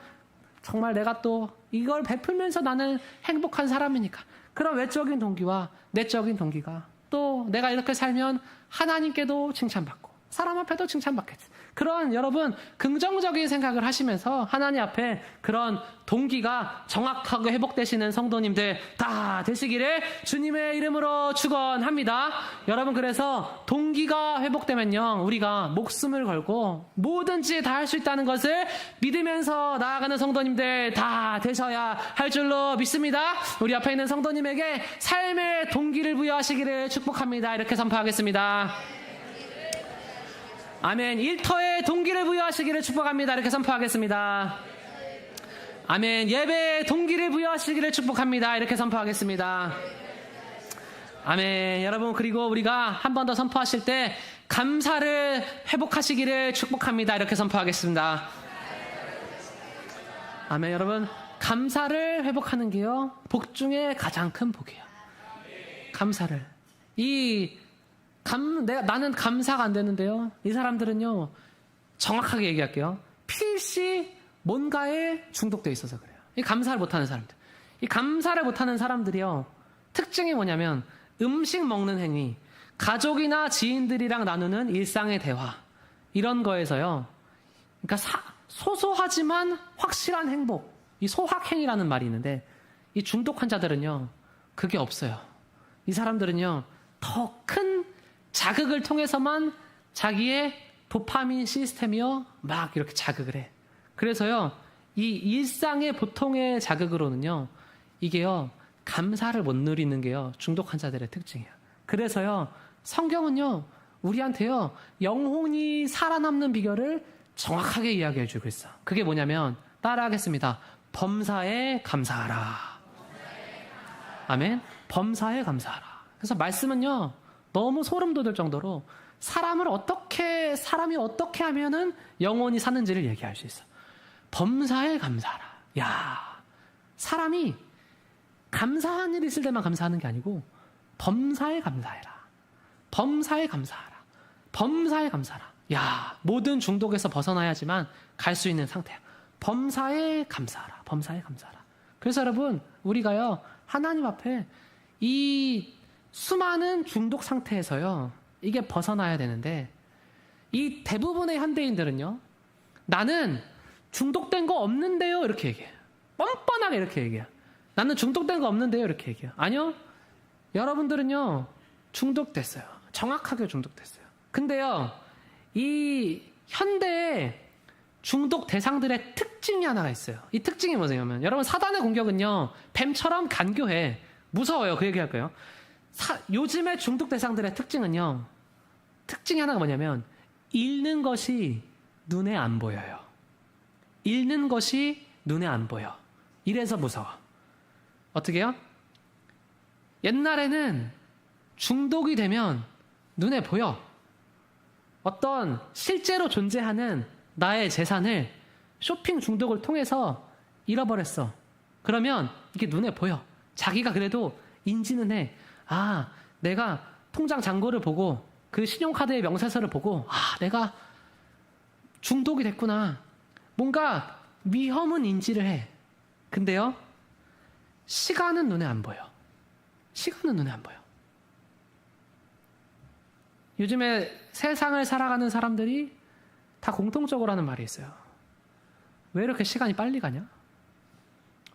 정말 내가 또 이걸 베풀면서 나는 행복한 사람이니까 그런 외적인 동기와 내적인 동기가 또 내가 이렇게 살면 하나님께도 칭찬받고 사람 앞에도 칭찬받겠지. 그런 여러분 긍정적인 생각을 하시면서 하나님 앞에 그런 동기가 정확하게 회복되시는 성도님들 다 되시기를 주님의 이름으로 축원합니다. 여러분 그래서 동기가 회복되면요 우리가 목숨을 걸고 뭐든지 다 할 수 있다는 것을 믿으면서 나아가는 성도님들 다 되셔야 할 줄로 믿습니다. 우리 앞에 있는 성도님에게 삶의 동기를 부여하시기를 축복합니다. 이렇게 선포하겠습니다. 아멘. 일터에 동기를 부여하시기를 축복합니다. 이렇게 선포하겠습니다. 아멘. 예배에 동기를 부여하시기를 축복합니다. 이렇게 선포하겠습니다. 아멘. 여러분 그리고 우리가 한 번 더 선포하실 때 감사를 회복하시기를 축복합니다. 이렇게 선포하겠습니다. 아멘. 여러분 감사를 회복하는 게요 복 중에 가장 큰 복이에요. 감사를 나는 감사가 안 되는데요. 이 사람들은요, 정확하게 얘기할게요. 필시 뭔가에 중독되어 있어서 그래요. 이 감사를 못하는 사람들. 이 감사를 못하는 사람들이요, 특징이 뭐냐면, 음식 먹는 행위, 가족이나 지인들이랑 나누는 일상의 대화, 이런 거에서요, 그러니까 소소하지만 확실한 행복, 이 소확행이라는 말이 있는데, 이 중독 환자들은요, 그게 없어요. 이 사람들은요, 더 큰 자극을 통해서만 자기의 도파민 시스템이요 막 이렇게 자극을 해. 그래서요 이 일상의 보통의 자극으로는요 이게요 감사를 못 누리는 게요 중독 환자들의 특징이에요. 그래서요 성경은요 우리한테요 영혼이 살아남는 비결을 정확하게 이야기해 주고 있어. 그게 뭐냐면 따라하겠습니다. 범사에 감사하라. 아멘. 범사에 감사하라. 그래서 말씀은요 너무 소름 돋을 정도로 사람이 어떻게 하면은 영원히 사는지를 얘기할 수 있어. 범사에 감사하라. 야, 사람이 감사한 일 있을 때만 감사하는 게 아니고 범사에 감사해라. 범사에 감사하라. 범사에 감사하라. 야, 모든 중독에서 벗어나야지만 갈 수 있는 상태야. 범사에 감사하라. 범사에 감사하라. 그래서 여러분, 우리가요, 하나님 앞에 이 수많은 중독 상태에서요, 이게 벗어나야 되는데, 이 대부분의 현대인들은요, 나는 중독된 거 없는데요, 이렇게 얘기해요. 뻔뻔하게 이렇게 얘기해요. 나는 중독된 거 없는데요, 이렇게 얘기해요. 아니요, 여러분들은요, 중독됐어요. 정확하게 중독됐어요. 근데요, 이 현대의 중독 대상들의 특징이 하나가 있어요. 이 특징이 뭐냐면, 여러분, 사단의 공격은요, 뱀처럼 간교해. 무서워요. 그 얘기 할 거예요. 요즘의 중독 대상들의 특징은요, 특징이 하나가 뭐냐면, 읽는 것이 눈에 안 보여요. 읽는 것이 눈에 안 보여. 이래서 무서워. 어떻게 해요? 옛날에는 중독이 되면 눈에 보여. 어떤 실제로 존재하는 나의 재산을 쇼핑 중독을 통해서 잃어버렸어. 그러면 이게 눈에 보여. 자기가 그래도 인지는 해. 아, 내가 통장 잔고를 보고 그 신용카드의 명세서를 보고 내가 중독이 됐구나. 뭔가 위험은 인지를 해. 근데요, 시간은 눈에 안 보여. 시간은 눈에 안 보여. 요즘에 세상을 살아가는 사람들이 다 공통적으로 하는 말이 있어요. 왜 이렇게 시간이 빨리 가냐?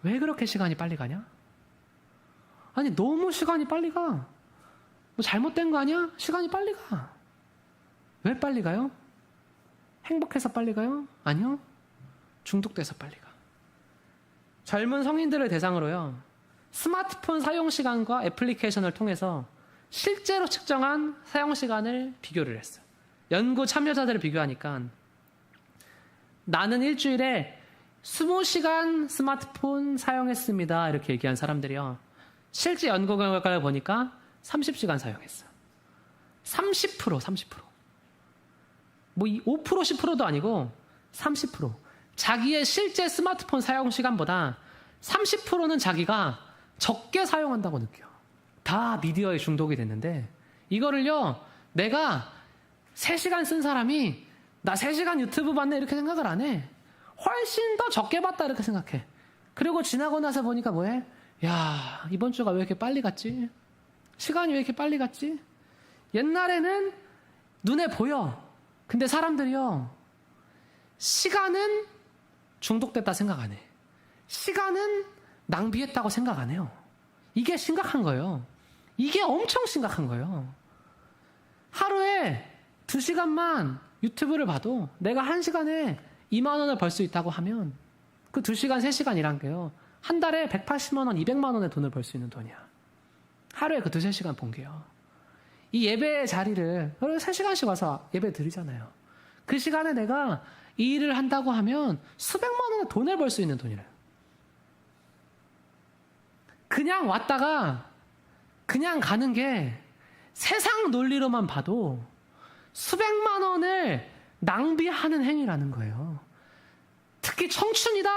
왜 그렇게 시간이 빨리 가냐? 아니, 너무 시간이 빨리 가. 뭐 잘못된 거 아니야? 시간이 빨리 가. 왜 빨리 가요? 행복해서 빨리 가요? 아니요. 중독돼서 빨리 가. 젊은 성인들을 대상으로요, 스마트폰 사용 시간과 애플리케이션을 통해서 실제로 측정한 사용 시간을 비교를 했어요. 연구 참여자들을 비교하니까 나는 일주일에 20시간 스마트폰 사용했습니다. 이렇게 얘기한 사람들이요, 실제 연구 결과를 보니까 30시간 사용했어요. 30%. 뭐 5%, 10%도 아니고 30%. 자기의 실제 스마트폰 사용 시간보다 30%는 자기가 적게 사용한다고 느껴요. 다 미디어에 중독이 됐는데, 이거를요, 내가 3시간 쓴 사람이 나 3시간 유튜브 봤네 이렇게 생각을 안 해. 훨씬 더 적게 봤다 이렇게 생각해. 그리고 지나고 나서 보니까 뭐해? 야, 이번 주가 왜 이렇게 빨리 갔지? 시간이 왜 이렇게 빨리 갔지? 옛날에는 눈에 보여. 근데 사람들이요, 시간은 중독됐다 생각 안 해. 시간은 낭비했다고 생각 안 해요. 이게 심각한 거예요. 이게 엄청 심각한 거예요. 하루에 2시간만 유튜브를 봐도 내가 1시간에 2만 원을 벌 수 있다고 하면 그 2시간, 3시간 일한 게요, 한 달에 180만 원, 200만 원의 돈을 벌 수 있는 돈이야. 하루에 그 2-3시간 본 게요. 이 예배의 자리를 3시간씩 와서 예배 드리잖아요. 그 시간에 내가 이 일을 한다고 하면 수백만 원의 돈을 벌 수 있는 돈이래요. 그냥 왔다가 그냥 가는 게 세상 논리로만 봐도 수백만 원을 낭비하는 행위라는 거예요. 특히 청춘이다?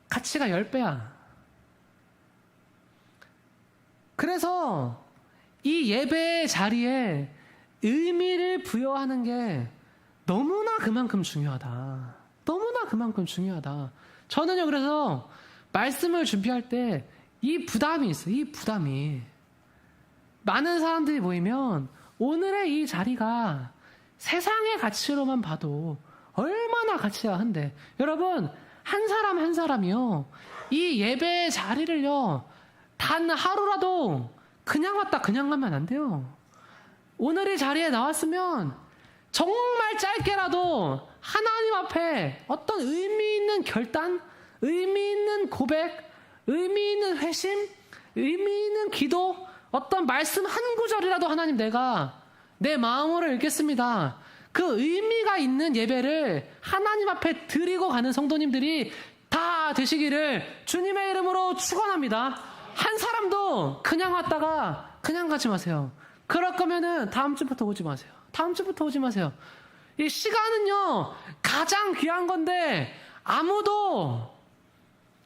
가치가 10배야. 그래서 이 예배의 자리에 의미를 부여하는 게 너무나 그만큼 중요하다. 너무나 그만큼 중요하다. 저는요, 그래서 말씀을 준비할 때 이 부담이 있어요. 이 부담이. 많은 사람들이 모이면 오늘의 이 자리가 세상의 가치로만 봐도 얼마나 가치가 한데, 여러분, 한 사람 한 사람이요, 이 예배의 자리를요, 단 하루라도 그냥 왔다 그냥 가면 안 돼요. 오늘 이 자리에 나왔으면 정말 짧게라도 하나님 앞에 어떤 의미 있는 결단, 의미 있는 고백, 의미 있는 회심, 의미 있는 기도, 어떤 말씀 한 구절이라도 하나님, 내가 내 마음으로 읽겠습니다. 그 의미가 있는 예배를 하나님 앞에 드리고 가는 성도님들이 다 되시기를 주님의 이름으로 축원합니다. 한 사람도 그냥 왔다가 그냥 가지 마세요. 그럴 거면은 다음 주부터 오지 마세요. 다음 주부터 오지 마세요. 이 시간은요, 가장 귀한 건데 아무도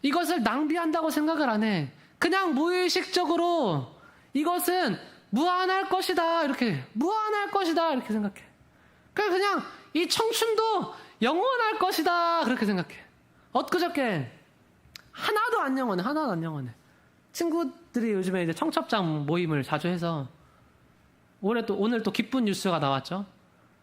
이것을 낭비한다고 생각을 안 해. 그냥 무의식적으로 이것은 무한할 것이다. 이렇게 무한할 것이다. 이렇게 생각해. 그냥 이 청춘도 영원할 것이다. 그렇게 생각해. 엊그저께 하나도 안 영원해. 하나도 안 영원해. 친구들이 요즘에 이제 청첩장 모임을 자주 해서 오늘 또 기쁜 뉴스가 나왔죠.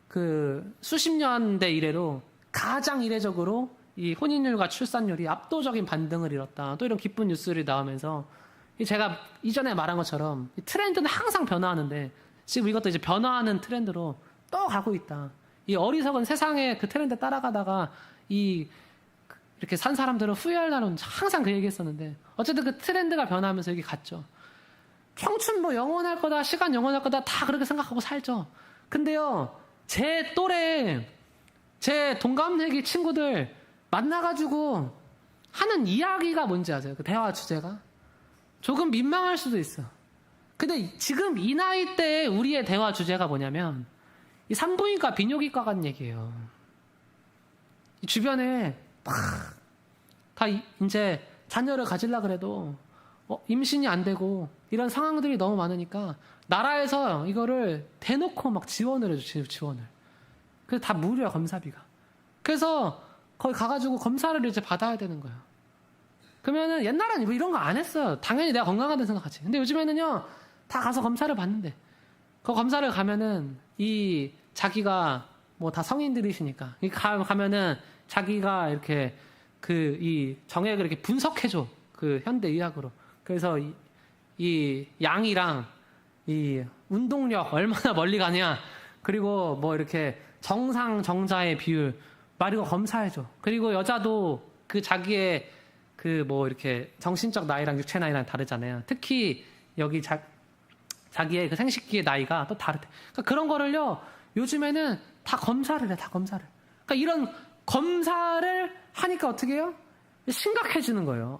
그 수십 년대 이래로 가장 이례적으로 이 혼인율과 출산율이 압도적인 반등을 이뤘다. 또 이런 기쁜 뉴스를 나오면서 제가 이전에 말한 것처럼 트렌드는 항상 변화하는데 지금 이것도 이제 변화하는 트렌드로 또 가고 있다. 이 어리석은 세상의 그 트렌드 따라가다가 이렇게 산 사람들은 후회할 날은 항상 그 얘기했었는데 어쨌든 그 트렌드가 변하면서 여기 갔죠. 청춘 뭐 영원할 거다, 시간 영원할 거다 다 그렇게 생각하고 살죠. 근데요, 제 또래, 제 동갑내기 친구들 만나가지고 하는 이야기가 뭔지 아세요? 그 대화 주제가 조금 민망할 수도 있어. 근데 지금 이 나이 때에 우리의 대화 주제가 뭐냐면 이 산부인과 비뇨기과 간 얘기예요. 이 주변에 다 이제 자녀를 가지려 그래도 임신이 안 되고 이런 상황들이 너무 많으니까 나라에서 이거를 대놓고 막 지원을 해줘. 지원을. 그래서 다 무료야, 검사비가. 그래서 거기 가가지고 검사를 이제 받아야 되는 거예요. 그러면은 옛날에는 뭐 이런 거 안 했어요. 당연히 내가 건강하다는 생각하지. 근데 요즘에는요, 다 가서 검사를 받는데 그 검사를 가면은 이 자기가 뭐 다 성인들이시니까 가면은 자기가 이렇게 이 정액을 이렇게 분석해줘. 그 현대의학으로. 그래서 이 양이랑 이 운동력 얼마나 멀리 가냐, 그리고 뭐 이렇게 정상 정자의 비율 말이고 검사해줘. 그리고 여자도 그 자기의 그 뭐 이렇게 정신적 나이랑 육체 나이랑 다르잖아요. 특히 여기 자기의 그 생식기의 나이가 또 다르대. 그러니까 그런 거를요, 요즘에는 다 검사를 해, 다 검사를. 그러니까 이런 검사를 하니까 어떻게 해요? 심각해지는 거예요.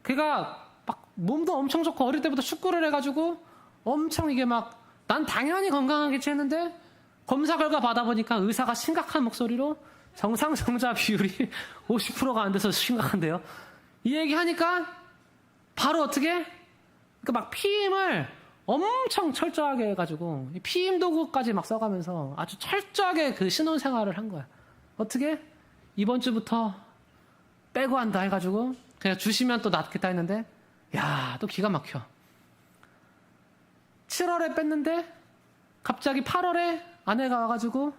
걔가 막 몸도 엄청 좋고 어릴 때부터 축구를 해가지고 엄청 이게 막 난 당연히 건강하겠지 했는데 검사 결과 받아보니까 의사가 심각한 목소리로 정상 정자 비율이 50%가 안 돼서 심각한데요. 이 얘기 하니까 바로 어떻게? 그러니까 막 피임을 엄청 철저하게 해가지고 피임 도구까지 막 써가면서 아주 철저하게 그 신혼생활을 한 거야. 어떻게? 이번 주부터 빼고 한다 해가지고 그냥 주시면 또 낫겠다 했는데 야, 또 기가 막혀. 7월에 뺐는데 갑자기 8월에 아내가 와가지고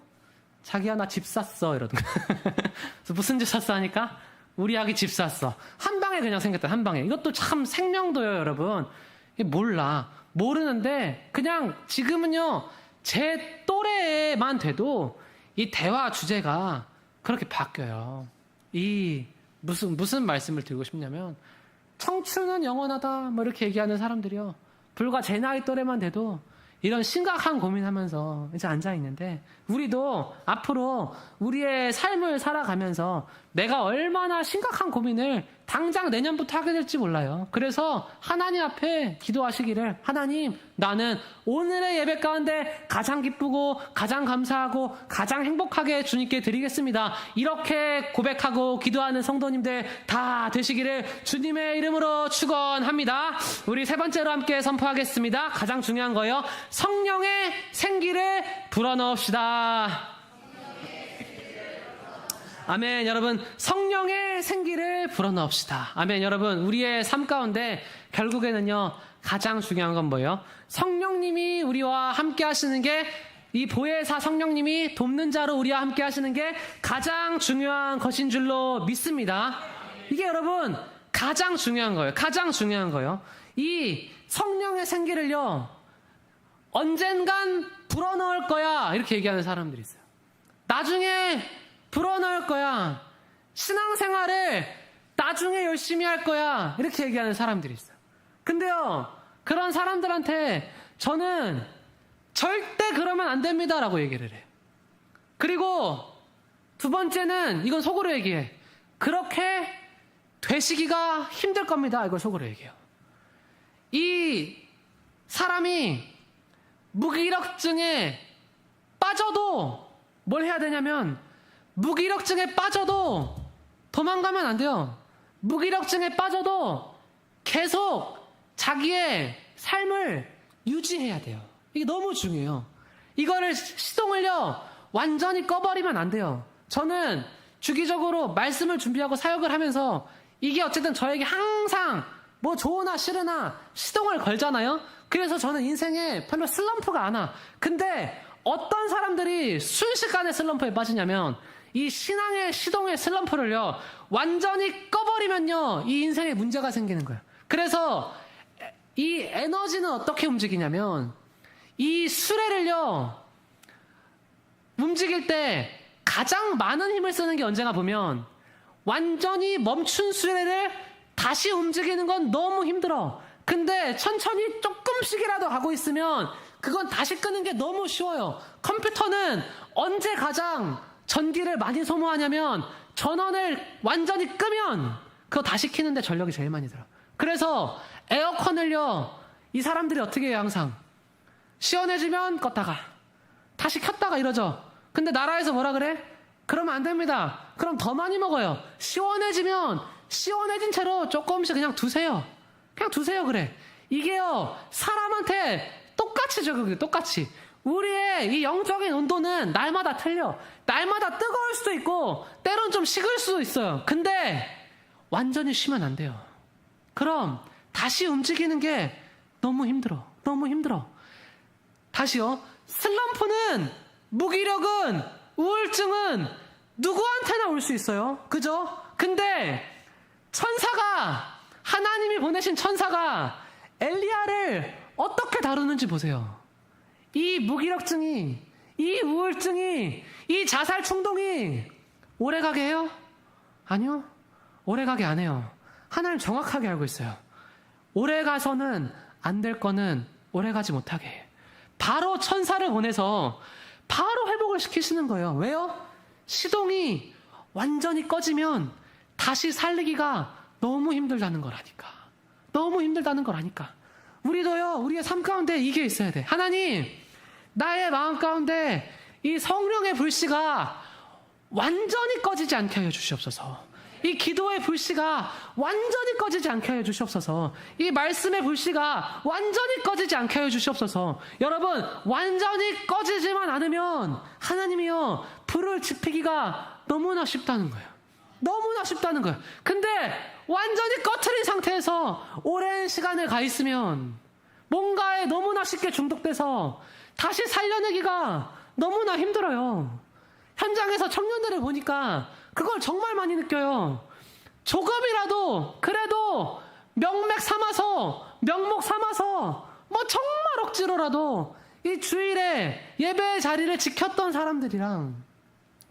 자기야 나 집 샀어 이러던 거야. 그래서 무슨 집 샀어 하니까 우리 아기 집 샀어. 한 방에 그냥 생겼다. 한 방에. 이것도 참 생명도예요, 여러분. 몰라. 모르는데 그냥 지금은요, 제 또래만 돼도 이 대화 주제가 그렇게 바뀌어요. 무슨 말씀을 드리고 싶냐면 청춘은 영원하다 뭐 이렇게 얘기하는 사람들이요, 불과 제 나이 또래만 돼도 이런 심각한 고민하면서 이제 앉아있는데 우리도 앞으로 우리의 삶을 살아가면서 내가 얼마나 심각한 고민을 당장 내년부터 하게 될지 몰라요. 그래서 하나님 앞에 기도하시기를, 하나님, 나는 오늘의 예배 가운데 가장 기쁘고 가장 감사하고 가장 행복하게 주님께 드리겠습니다. 이렇게 고백하고 기도하는 성도님들 다 되시기를 주님의 이름으로 축원합니다. 우리 세 번째로 함께 선포하겠습니다. 가장 중요한 거요, 성령의 생기를 불어넣읍시다. 아멘. 여러분, 성령의 생기를 불어넣읍시다. 아멘. 여러분, 우리의 삶 가운데 결국에는요, 가장 중요한 건 뭐예요? 성령님이 우리와 함께 하시는 게, 이 보혜사 성령님이 돕는 자로 우리와 함께 하시는 게 가장 중요한 것인 줄로 믿습니다. 이게 여러분 가장 중요한 거예요. 가장 중요한 거예요. 이 성령의 생기를요, 언젠간 불어넣을 거야 이렇게 얘기하는 사람들이 있어요. 나중에 불어넣을 거야, 신앙생활을 나중에 열심히 할 거야 이렇게 얘기하는 사람들이 있어요. 근데요, 그런 사람들한테 저는 절대 그러면 안 됩니다 라고 얘기를 해요. 그리고 두 번째는, 이건 속으로 얘기해, 그렇게 되시기가 힘들 겁니다, 이걸 속으로 얘기해요. 이 사람이 무기력증에 빠져도 뭘 해야 되냐면, 무기력증에 빠져도 도망가면 안 돼요. 무기력증에 빠져도 계속 자기의 삶을 유지해야 돼요. 이게 너무 중요해요. 이거를 시동을요 완전히 꺼버리면 안 돼요. 저는 주기적으로 말씀을 준비하고 사역을 하면서 이게 어쨌든 저에게 항상 뭐 좋으나 싫으나 시동을 걸잖아요. 그래서 저는 인생에 별로 슬럼프가 안 와. 근데 어떤 사람들이 순식간에 슬럼프에 빠지냐면 이 신앙의 시동의 슬럼프를요 완전히 꺼버리면요 이 인생에 문제가 생기는 거예요. 그래서 이 에너지는 어떻게 움직이냐면 이 수레를요 움직일 때 가장 많은 힘을 쓰는 게 언제나 보면 완전히 멈춘 수레를 다시 움직이는 건 너무 힘들어. 근데 천천히 조금씩이라도 가고 있으면 그건 다시 끄는 게 너무 쉬워요. 컴퓨터는 언제 가장 전기를 많이 소모하냐면 전원을 완전히 끄면 그거 다시 켜는데 전력이 제일 많이 들어. 그래서 에어컨을요 이 사람들이 어떻게 해요? 항상 시원해지면 껐다가 다시 켰다가 이러죠. 근데 나라에서 뭐라 그래? 그러면 안 됩니다. 그럼 더 많이 먹어요. 시원해지면 시원해진 채로 조금씩 그냥 두세요. 그냥 두세요. 그래. 이게요 사람한테 똑같이 적용돼요. 똑같이. 우리의 이 영적인 온도는 날마다 틀려. 날마다 뜨거울 수도 있고 때론 좀 식을 수도 있어요. 근데 완전히 쉬면 안 돼요. 그럼 다시 움직이는 게 너무 힘들어. 너무 힘들어. 다시요. 슬럼프는, 무기력은, 우울증은 누구한테나 올 수 있어요. 그죠? 근데 천사가, 하나님이 보내신 천사가 엘리야를 어떻게 다루는지 보세요. 이 무기력증이, 이 우울증이, 이 자살 충동이 오래가게 해요? 아니요. 오래가게 안 해요. 하나님 정확하게 알고 있어요. 오래가서는 안 될 거는 오래가지 못하게 해요. 바로 천사를 보내서 바로 회복을 시키시는 거예요. 왜요? 시동이 완전히 꺼지면 다시 살리기가 너무 힘들다는 거라니까. 너무 힘들다는 거라니까. 우리도요, 우리의 삶 가운데 이게 있어야 돼. 하나님, 나의 마음 가운데 이 성령의 불씨가 완전히 꺼지지 않게 하여 주시옵소서. 이 기도의 불씨가 완전히 꺼지지 않게 하여 주시옵소서. 이 말씀의 불씨가 완전히 꺼지지 않게 하여 주시옵소서. 여러분, 완전히 꺼지지만 않으면 하나님이요 불을 지피기가 너무나 쉽다는 거예요. 너무나 쉽다는 거예요. 근데 완전히 꺼트린 상태에서 오랜 시간을 가 있으면 뭔가에 너무나 쉽게 중독돼서 다시 살려내기가 너무나 힘들어요. 현장에서 청년들을 보니까 그걸 정말 많이 느껴요. 조금이라도 그래도 명맥 삼아서, 명목 삼아서 뭐 정말 억지로라도 이 주일에 예배의 자리를 지켰던 사람들이랑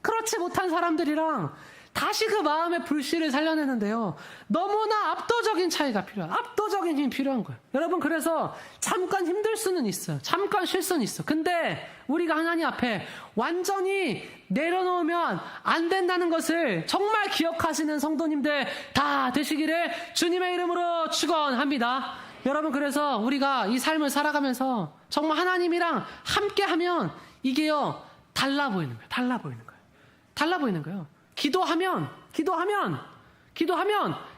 그렇지 못한 사람들이랑 다시 그 마음의 불씨를 살려내는데요. 너무나 압도적인 차이가 필요해요. 압도적인 힘이 필요한 거예요. 여러분, 그래서 잠깐 힘들 수는 있어요. 잠깐 쉴 수는 있어. 근데 우리가 하나님 앞에 완전히 내려놓으면 안 된다는 것을 정말 기억하시는 성도님들 다 되시기를 주님의 이름으로 축원합니다. 여러분, 그래서 우리가 이 삶을 살아가면서 정말 하나님이랑 함께하면 이게요 달라 보이는 거예요. 달라 보이는 거예요. 달라 보이는 거예요. 기도하면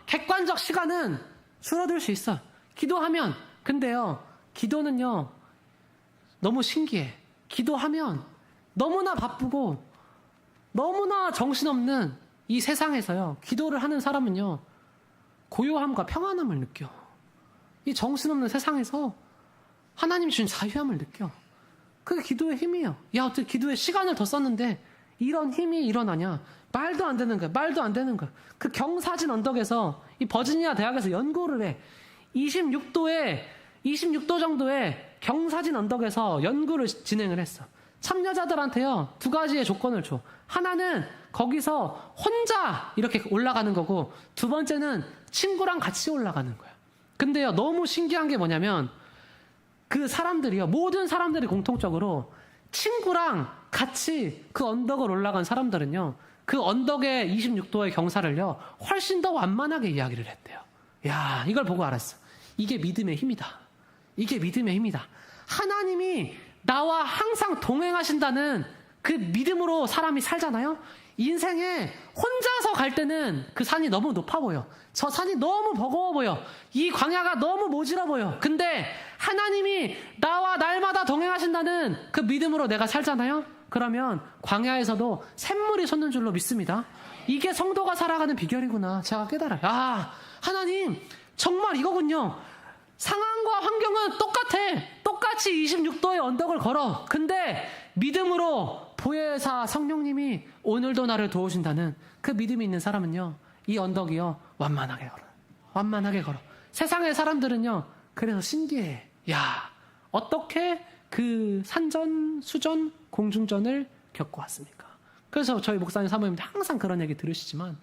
객관적 시간은 줄어들 수 있어. 기도하면. 근데요, 기도는요, 너무 신기해. 기도하면 너무나 바쁘고 너무나 정신없는 이 세상에서요, 기도를 하는 사람은요, 고요함과 평안함을 느껴. 이 정신없는 세상에서 하나님이 주신 자유함을 느껴. 그게 기도의 힘이에요. 야, 어떻게 기도에 시간을 더 썼는데 이런 힘이 일어나냐. 말도 안 되는 거야. 말도 안 되는 거야. 그 경사진 언덕에서 이 버지니아 대학에서 연구를 해. 26도 정도의 경사진 언덕에서 연구를 진행을 했어. 참여자들한테요 2가지의 조건을 줘. 하나는 거기서 혼자 이렇게 올라가는 거고, 2번째는 친구랑 같이 올라가는 거야. 근데요 너무 신기한 게 뭐냐면 그 사람들이요, 모든 사람들이 공통적으로 친구랑 같이 그 언덕을 올라간 사람들은요, 그 언덕의 26도의 경사를요 훨씬 더 완만하게 이야기를 했대요. 야, 이걸 보고 알았어. 이게 믿음의 힘이다. 이게 믿음의 힘이다. 하나님이 나와 항상 동행하신다는 그 믿음으로 사람이 살잖아요. 인생에 혼자서 갈 때는 그 산이 너무 높아 보여. 저 산이 너무 버거워 보여. 이 광야가 너무 모질어 보여. 근데 하나님이 나와 날마다 동행하신다는 그 믿음으로 내가 살잖아요. 그러면 광야에서도 샘물이 솟는 줄로 믿습니다. 이게 성도가 살아가는 비결이구나. 제가 깨달아요. 아, 하나님 정말 이거군요. 상황과 환경은 똑같아. 똑같이 26도의 언덕을 걸어. 근데 믿음으로 보혜사 성령님이 오늘도 나를 도우신다는 그 믿음이 있는 사람은요, 이 언덕이요 완만하게 걸어. 완만하게 걸어. 세상의 사람들은요 그래서 신기해. 야, 어떻게 그 산전, 수전, 공중전을 겪고 왔습니까? 그래서 저희 목사님 사모님들 항상 그런 얘기 들으시지만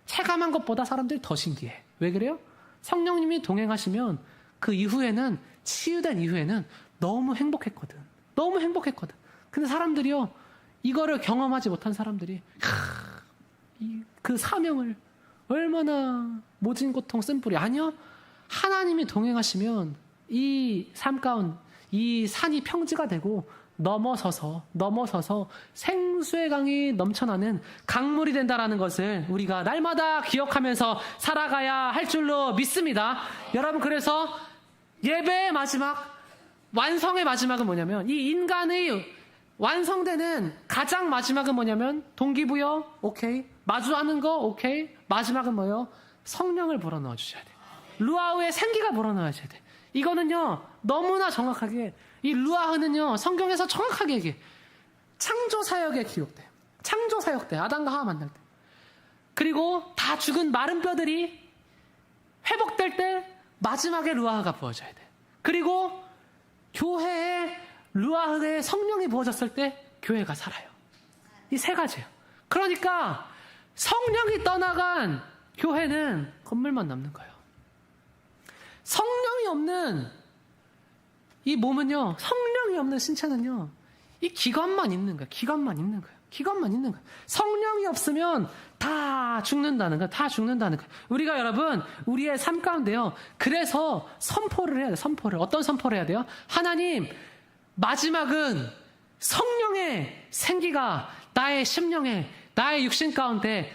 체감한 것보다 사람들이 더 신기해. 왜 그래요? 성령님이 동행하시면 그 이후에는, 치유된 이후에는 너무 행복했거든. 너무 행복했거든. 근데 사람들이요, 이거를 경험하지 못한 사람들이 그 사명을 얼마나 모진 고통 쓴뿌리. 아니요, 하나님이 동행하시면 이 삶 가운데 이 산이 평지가 되고 넘어서서 생수의 강이 넘쳐나는 강물이 된다라는 것을 우리가 날마다 기억하면서 살아가야 할 줄로 믿습니다. 여러분, 그래서 예배의 마지막, 완성의 마지막은 뭐냐면, 이 인간의 완성되는 가장 마지막은 뭐냐면, 동기부여 오케이, 마주하는 거 오케이, 마지막은 뭐예요? 성령을 불어넣어 주셔야 돼. 루아흐의 생기가 불어넣어야 돼. 이거는요 너무나 정확하게, 이 루아흐는요 성경에서 정확하게 얘기해. 창조 사역에 기록돼요. 창조 사역 때, 아담과 하와 만날 때. 그리고 다 죽은 마른 뼈들이 회복될 때 마지막에 루아흐가 부어져야 돼. 그리고 교회에 루아흐의 성령이 부어졌을 때 교회가 살아요. 이 세 가지예요. 그러니까 성령이 떠나간 교회는 건물만 남는 거예요. 성령이 없는 이 몸은요, 성령이 없는 신체는요, 이 기관만 있는 거예요. 기관만 있는 거예요. 기관만 있는 거예요. 성령이 없으면 다 죽는다는 거예요. 다 죽는다는 거예요. 우리가 여러분, 우리의 삶 가운데요, 그래서 선포를 해야 돼요. 선포를. 어떤 선포를 해야 돼요? 하나님, 마지막은 성령의 생기가 나의 심령에, 나의 육신 가운데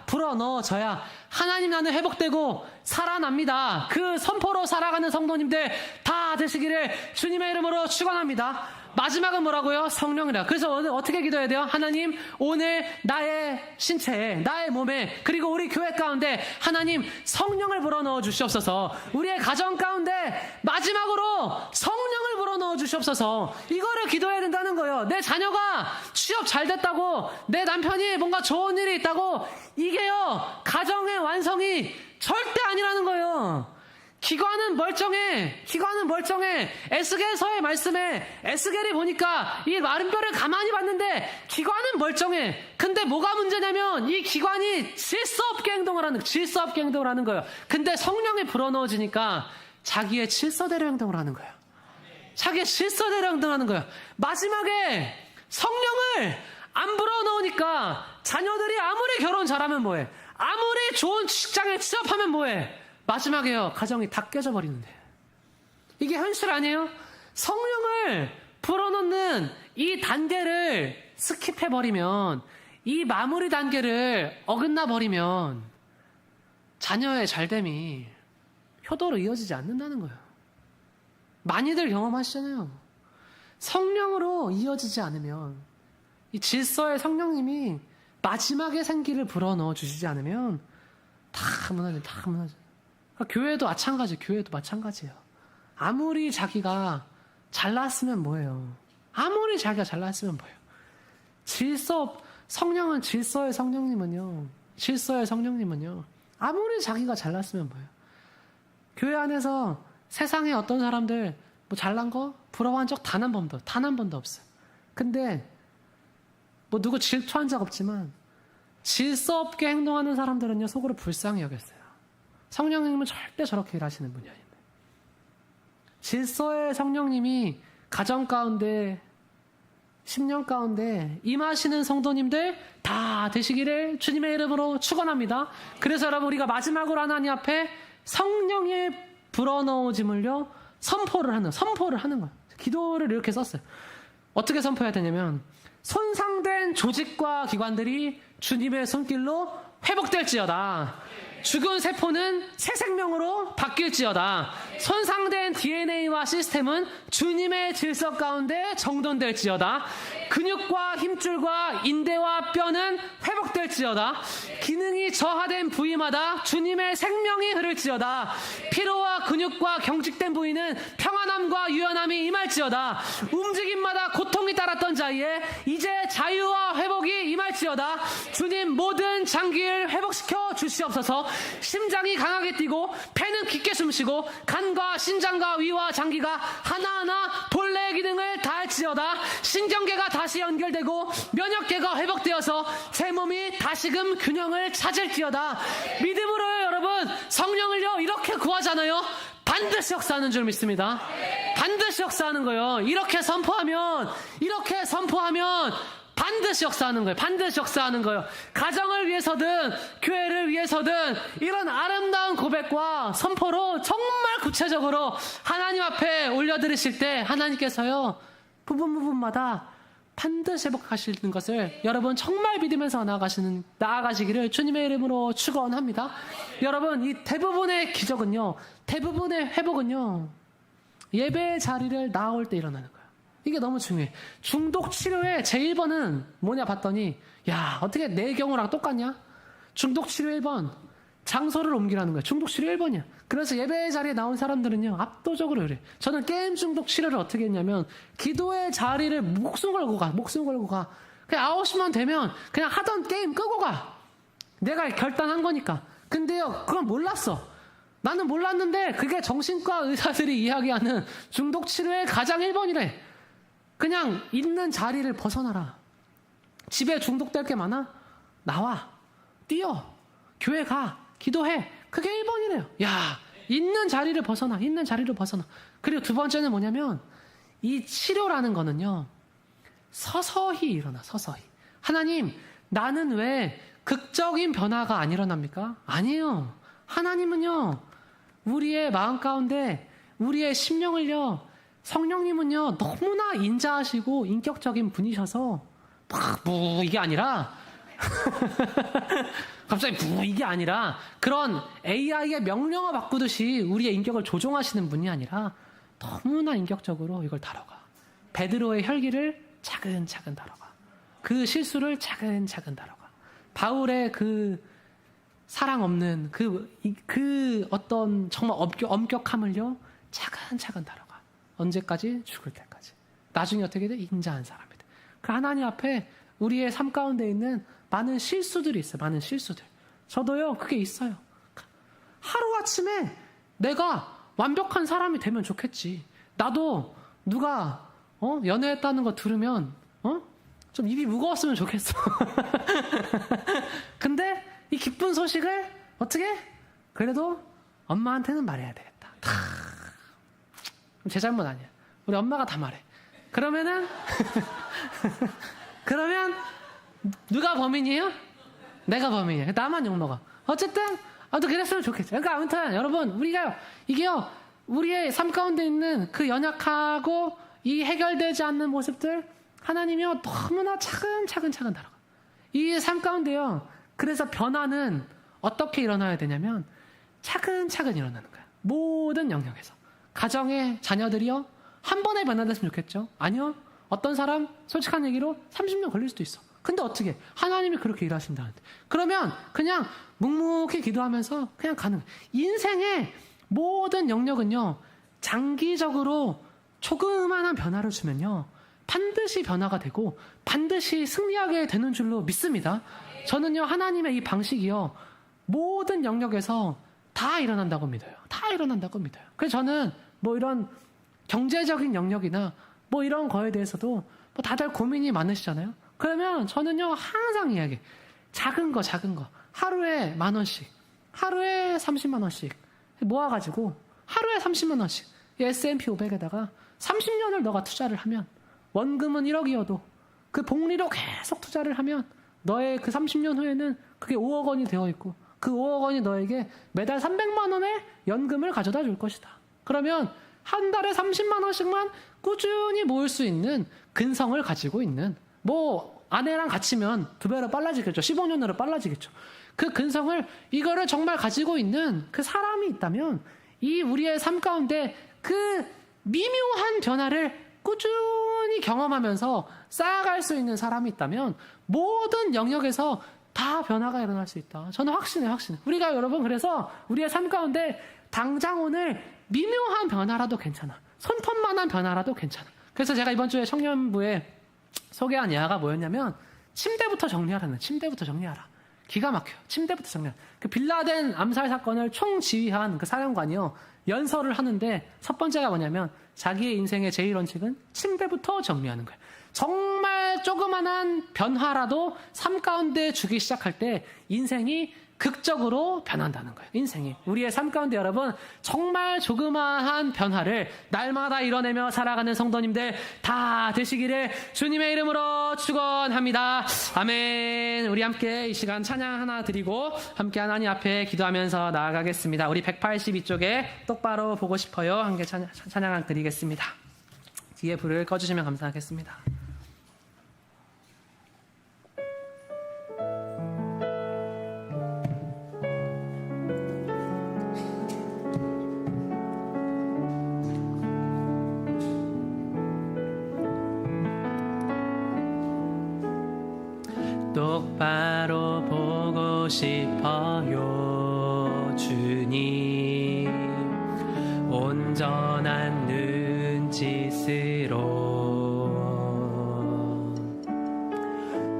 불어넣어져야 하나님 나는 회복되고 살아납니다. 그 선포로 살아가는 성도님들 다 되시기를 주님의 이름으로 축원합니다. 마지막은 뭐라고요? 성령이라. 그래서 오늘 어떻게 기도해야 돼요? 하나님, 오늘 나의 신체에, 나의 몸에, 그리고 우리 교회 가운데 하나님 성령을 불어넣어 주시옵소서. 우리의 가정 가운데 마지막으로 성령을 불어넣어 주시옵소서. 이거를 기도해야 된다는 거예요. 내 자녀가 취업 잘 됐다고, 내 남편이 뭔가 좋은 일이 있다고, 이게요 가정의 완성이 절대 아니라는 거예요. 기관은 멀쩡해. 기관은 멀쩡해. 에스겔서의 말씀에 에스겔이 보니까 이 마른 뼈를 가만히 봤는데 기관은 멀쩡해. 근데 뭐가 문제냐면 이 기관이 질서 없게 행동을 하는 거예요. 근데 성령이 불어넣어지니까 자기의 질서대로 행동을 하는 거예요. 자기의 질서대로 행동하는 거예요. 마지막에 성령을 안 불어넣으니까 자녀들이 아무리 결혼 잘하면 뭐해? 아무리 좋은 직장에 취업하면 뭐해? 마지막에요, 가정이 다 깨져버리는데. 이게 현실 아니에요? 성령을 불어넣는 이 단계를 스킵해버리면, 이 마무리 단계를 어긋나버리면 자녀의 잘됨이 효도로 이어지지 않는다는 거예요. 많이들 경험하시잖아요. 성령으로 이어지지 않으면, 이 질서의 성령님이 마지막에 생기를 불어넣어 주시지 않으면 다 무너져. 교회도 마찬가지예요. 아무리 자기가 잘났으면 뭐예요? 성령은 질서의 성령님은요, 아무리 자기가 잘났으면 뭐예요? 교회 안에서 세상에 어떤 사람들 뭐 잘난 거 부러워한 적 단 한 번도 없어요. 근데 뭐 누구 질투한 적 없지만 질서 없게 행동하는 사람들은요 속으로 불쌍히 여겼어요. 성령님은 절대 저렇게 일하시는 분이 아닌데. 질서의 성령님이 가정 가운데, 심령 가운데 임하시는 성도님들 다 되시기를 주님의 이름으로 축원합니다. 그래서 여러분, 우리가 마지막으로 하나님 앞에 성령의 불어넣어짐을요 선포를 하는 거예요. 기도를 이렇게 썼어요. 어떻게 선포해야 되냐면 손상된 조직과 기관들이 주님의 손길로 회복될지어다. 죽은 세포는 새 생명으로 바뀔지어다. 손상된 DNA와 시스템은 주님의 질서 가운데 정돈될지어다. 근육과 힘줄과 인대와 뼈는 회복될지어다. 기능이 저하된 부위마다 주님의 생명이 흐를지어다. 피로와 근육과 경직된 부위는 평안함과 유연함이 임할지어다. 움직임마다 고통이 따랐던 자리에 이제 자유와 회복이 임할지어다. 주님 모든 장기를 회복시켜 주시옵소서. 심장이 강하게 뛰고 폐는 깊게 숨쉬고 간과 신장과 위와 장기가 하나하나 본래의 기능을 다할지어다. 신경계가 다시 연결되고 면역계가 회복되어서 제 몸이 다시금 균형을 찾을지어다. 믿음으로요 여러분, 성령을요 이렇게 구하잖아요. 반드시 역사하는 줄 믿습니다. 반드시 역사하는 거예요. 이렇게 선포하면 반드시 역사하는 거예요. 반드시 역사하는 거예요. 가정을 위해서든 교회를 위해서든 이런 아름다운 고백과 선포로 정말 구체적으로 하나님 앞에 올려드리실 때 하나님께서요 부분마다 반드시 회복하시는 것을 여러분 정말 믿으면서 나아가시기를 주님의 이름으로 축원합니다. 여러분, 이 대부분의 기적은요, 대부분의 회복은요 예배의 자리를 나올 때 일어나는 거예요. 이게 너무 중요해. 중독 치료의 제 1번은 뭐냐 봤더니, 야, 어떻게 내 경우랑 똑같냐? 중독 치료 1번, 장소를 옮기라는 거예요. 중독 치료 1번이야. 그래서 예배의 자리에 나온 사람들은요, 압도적으로 그래. 저는 게임 중독 치료를 어떻게 했냐면, 기도의 자리를 목숨 걸고 가. 그냥 9시만 되면 그냥 하던 게임 끄고 가. 내가 결단한 거니까. 근데요, 그건 몰랐어. 나는 몰랐는데, 그게 정신과 의사들이 이야기하는 중독 치료의 가장 1번이래. 그냥 있는 자리를 벗어나라. 집에 중독될 게 많아? 나와. 뛰어. 교회 가. 기도해. 그게 1번이래요. 야, 있는 자리를 벗어나. 그리고 두 번째는 뭐냐면, 이 치료라는 거는요, 서서히 일어나, 서서히. 하나님, 나는 왜 극적인 변화가 안 일어납니까? 아니에요. 하나님은요, 우리의 마음 가운데, 우리의 심령을요, 성령님은요, 너무나 인자하시고 인격적인 분이셔서, 이게 아니라, 갑자기 이게 아니라, 그런 AI의 명령어 바꾸듯이 우리의 인격을 조종하시는 분이 아니라, 너무나 인격적으로 이걸 다뤄가. 베드로의 혈기를 차근차근 다뤄가. 그 실수를 차근차근 다뤄가. 바울의 그 사랑 없는 그 어떤 정말 엄격함을요, 차근차근 다뤄가. 언제까지? 죽을 때까지. 나중에 어떻게 돼? 인자한 사람이 돼. 그 하나님 앞에 우리의 삶 가운데 있는 많은 실수들이 있어요. 많은 실수들. 저도요, 그게 있어요. 하루아침에 내가 완벽한 사람이 되면 좋겠지. 나도 누가 연애했다는 거 들으면 좀 입이 무거웠으면 좋겠어. 근데 이 기쁜 소식을 어떻게? 그래도 엄마한테는 말해야 되겠다. 제 잘못 아니야. 우리 엄마가 다 말해. 그러면 누가 범인이에요? 내가 범인이야. 나만 욕먹어. 어쨌든 또 그랬으면 좋겠죠. 그러니까 아무튼 여러분, 이게요 우리의 삶 가운데 있는 그 연약하고 이 해결되지 않는 모습들, 하나님이요 너무나 차근차근 다뤄가. 이 삶 가운데요, 그래서 변화는 어떻게 일어나야 되냐면 차근차근 일어나는 거야. 모든 영역에서. 가정의 자녀들이요 한 번에 변화됐으면 좋겠죠. 아니요, 어떤 사람 솔직한 얘기로 30년 걸릴 수도 있어. 근데 어떻게? 하나님이 그렇게 일하신다는데. 그러면 그냥 묵묵히 기도하면서 그냥 가는 거예요. 인생의 모든 영역은요, 장기적으로 조그마한 변화를 주면요, 반드시 변화가 되고 반드시 승리하게 되는 줄로 믿습니다. 저는요, 하나님의 이 방식이요, 모든 영역에서 다 일어난다고 믿어요. 그래서 저는 뭐 이런 경제적인 영역이나 뭐 이런 거에 대해서도 뭐 다들 고민이 많으시잖아요. 그러면 저는요, 항상 이야기해. 작은 거. 하루에 10,000원씩, 하루에 30만 원씩 모아가지고 하루에 30만 원씩 S&P 500에다가 30년을 너가 투자를 하면, 원금은 1억이어도 그 복리로 계속 투자를 하면 너의 그 30년 후에는 그게 5억 원이 되어 있고, 그 5억 원이 너에게 매달 300만 원의 연금을 가져다 줄 것이다. 그러면 한 달에 30만 원씩만 꾸준히 모을 수 있는 근성을 가지고 있는, 뭐 아내랑 같이면 2배로 빨라지겠죠. 15년으로 빨라지겠죠. 그 근성을, 이거를 정말 가지고 있는 그 사람이 있다면, 이 우리의 삶 가운데 그 미묘한 변화를 꾸준히 경험하면서 쌓아갈 수 있는 사람이 있다면 모든 영역에서 다 변화가 일어날 수 있다. 저는 확신해요. 우리가 여러분, 그래서 우리의 삶 가운데 당장 오늘 미묘한 변화라도 괜찮아. 손톱만한 변화라도 괜찮아. 그래서 제가 이번 주에 청년부에 소개한 예화가 뭐였냐면, 침대부터 정리하라는, 침대부터 정리하라. 기가 막혀요. 침대부터 정리하라. 그 빌라덴 암살 사건을 총지휘한 그 사령관이요, 연설을 하는데 첫 번째가 뭐냐면, 자기의 인생의 제일 원칙은 침대부터 정리하는 거예요. 정말 조그만한 변화라도 삶 가운데 주기 시작할 때 인생이 극적으로 변한다는 거예요. 인생이. 우리의 삶 가운데 여러분, 정말 조그마한 변화를 날마다 이뤄내며 살아가는 성도님들 다 되시기를 주님의 이름으로 축원합니다. 아멘. 우리 함께 이 시간 찬양 하나 드리고 함께 하나님 앞에 기도하면서 나아가겠습니다. 우리 182쪽에 똑바로 보고 싶어요. 함께 찬양 드리겠습니다. 뒤에 불을 꺼주시면 감사하겠습니다. 똑바로 보고 싶어요, 주님. 온전한 눈짓으로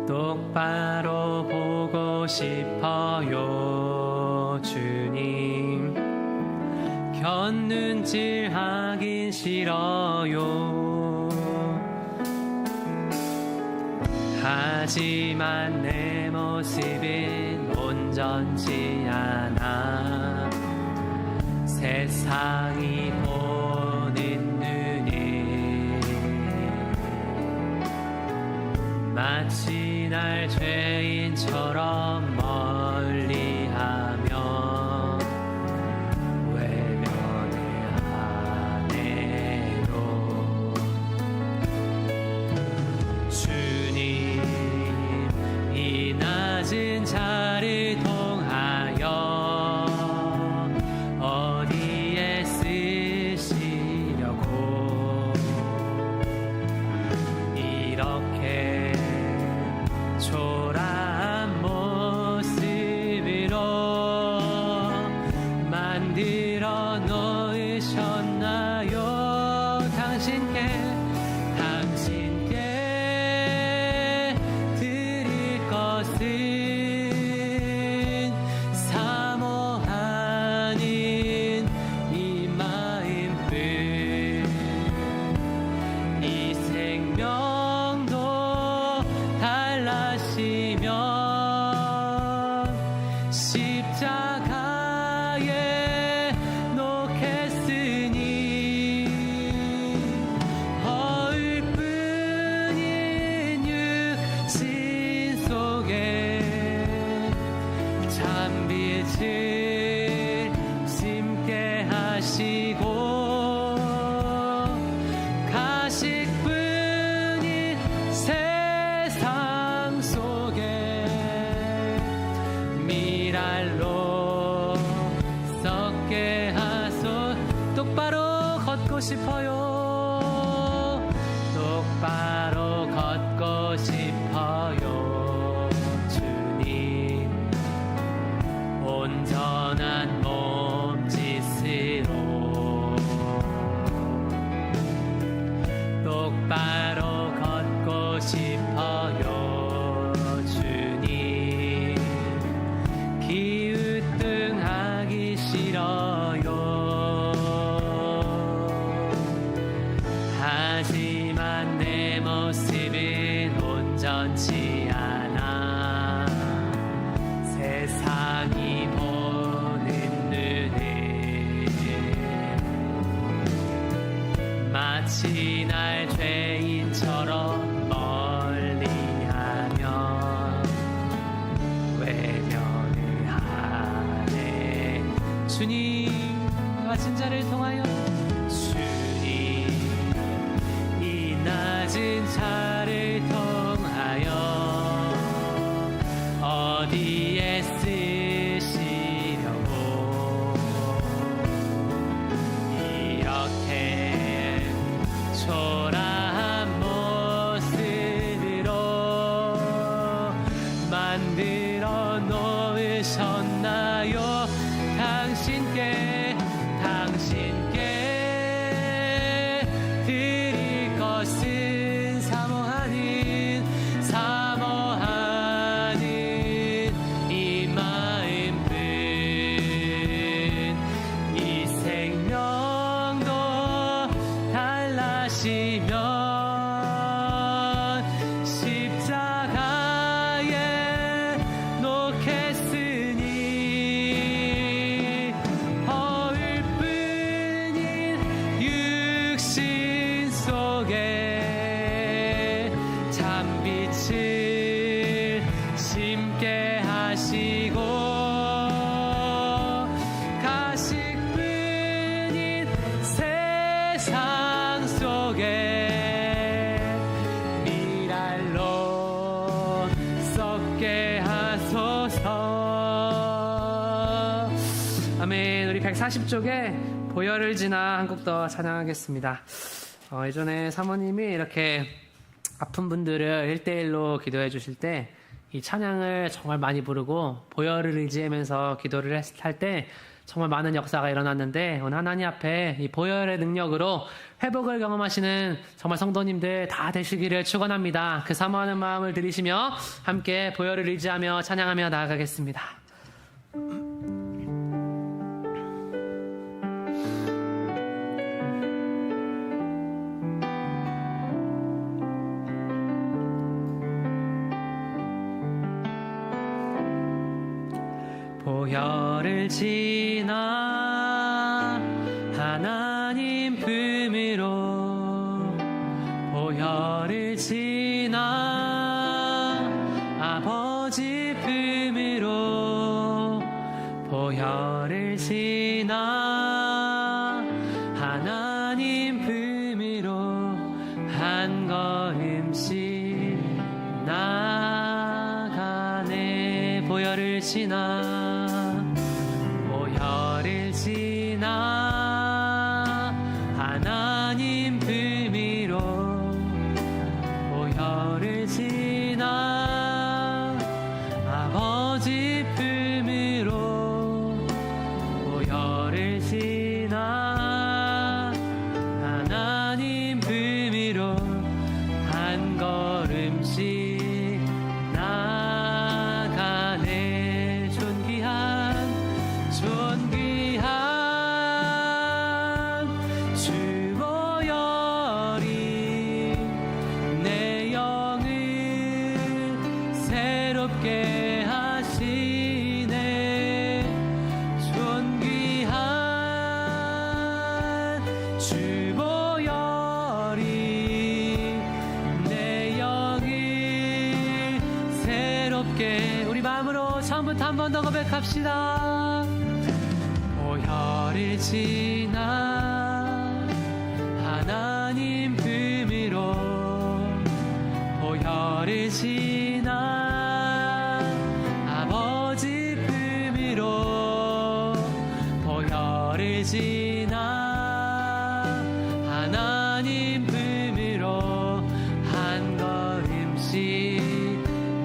똑바로 보고 싶어요, 주님. 곁눈질하긴 싫어요. 하지만 내 모습은 온전치 않아. 세상이 보는 눈에 마치 날 죄인처럼 멀리하며 외면을 하네요. 주님, 이 낮은 자를 통하여 어디에 쓰시려고 이렇게 초라한 모습으로 만들어 놓으셨나요? 당신께 드릴 것은 사모하는 이 마음뿐. 이 생명도 달라시면 십자가에 놓겠으니 허울 뿐인 육신 속에 참빛을 심게 하시고 가식뿐인 세상 속에 미랄로 썩게 하소. 똑바로 걷고 싶어요. 똑바로 걷고 싶어요, 주님. 온전한 몸짓으로 똑바로 걷고 싶어요, 주님. 기우뚱하기 싫어요. 하지만 내 모습은 온전치 않아. 세상이 보는 눈에 마치 날 죄인처럼 멀리하며 외면을 하네. 주님, 가진 자를 통하여 주님 우리 140쪽에 보혈을 지나 한 곡 더 찬양하겠습니다. 예전에 사모님이 이렇게 아픈 분들을 1대1로 기도해 주실 때 이 찬양을 정말 많이 부르고 보혈을 의지하면서 기도를 할 때 정말 많은 역사가 일어났는데 오늘 하나님 앞에 이 보혈의 능력으로 회복을 경험하시는 정말 성도님들 다 되시기를 축원합니다. 그 사모하는 마음을 들이시며 함께 보혈을 의지하며 찬양하며 나아가겠습니다. 보혈을 지나 하나님 품으로 보혈을 지나 아버지 품으로 보혈을 지나 하나님 품으로 한 걸음씩 나가네. 보혈을 지나 보혈을 지나 하나님 품으로 보혈을 지나 아버지 품으로 보혈을 지나 하나님 품으로 한 걸음씩 나가네. 존귀한 주 보혈이 내 영을 새롭게 하시네. 존귀한 주 보혈이 내 영을 새롭게. 우리 마음으로 처음부터 한 번 더 고백합시다. 보혈을 지나 하나님 품으로 보혈을 지나 아버지 품으로 보혈을 지나 하나님 품으로 한 걸음씩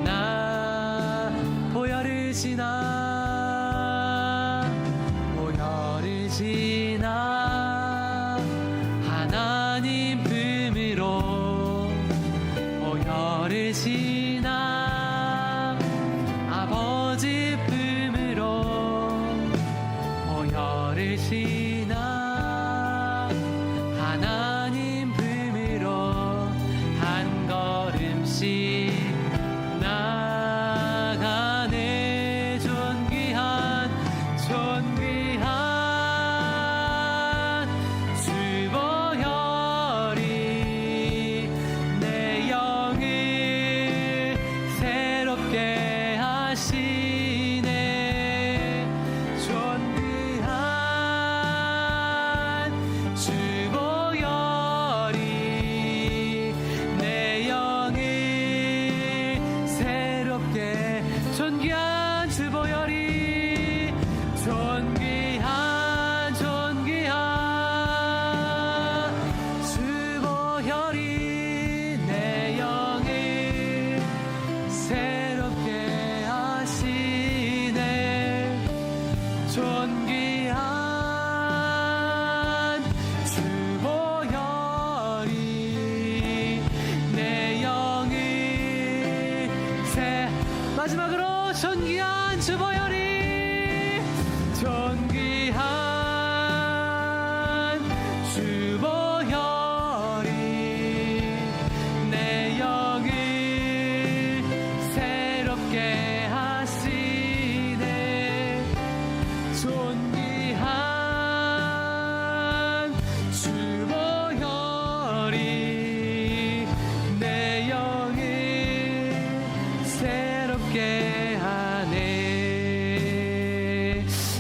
나 보혈을 지나 지나 하나님 품으로 보혈을 지나 아버지 품으로 보혈을 지나 하나님 품으로 한 걸음씩 나가네. 존귀한 내 영을 새롭게 하시네. 존귀한 주 보혈이 내 영을 새롭게. 존귀한 주 보혈이 존귀한 주 보혈이 내 영을 새롭게 하시네. 존귀한 주 보혈이 내 영을 마지막으로 존귀한 주 보혈이 존귀한 주 보혈이 내 영을 새롭게 하시네. 존귀한 주 보혈이 내 영을 새롭게 하네.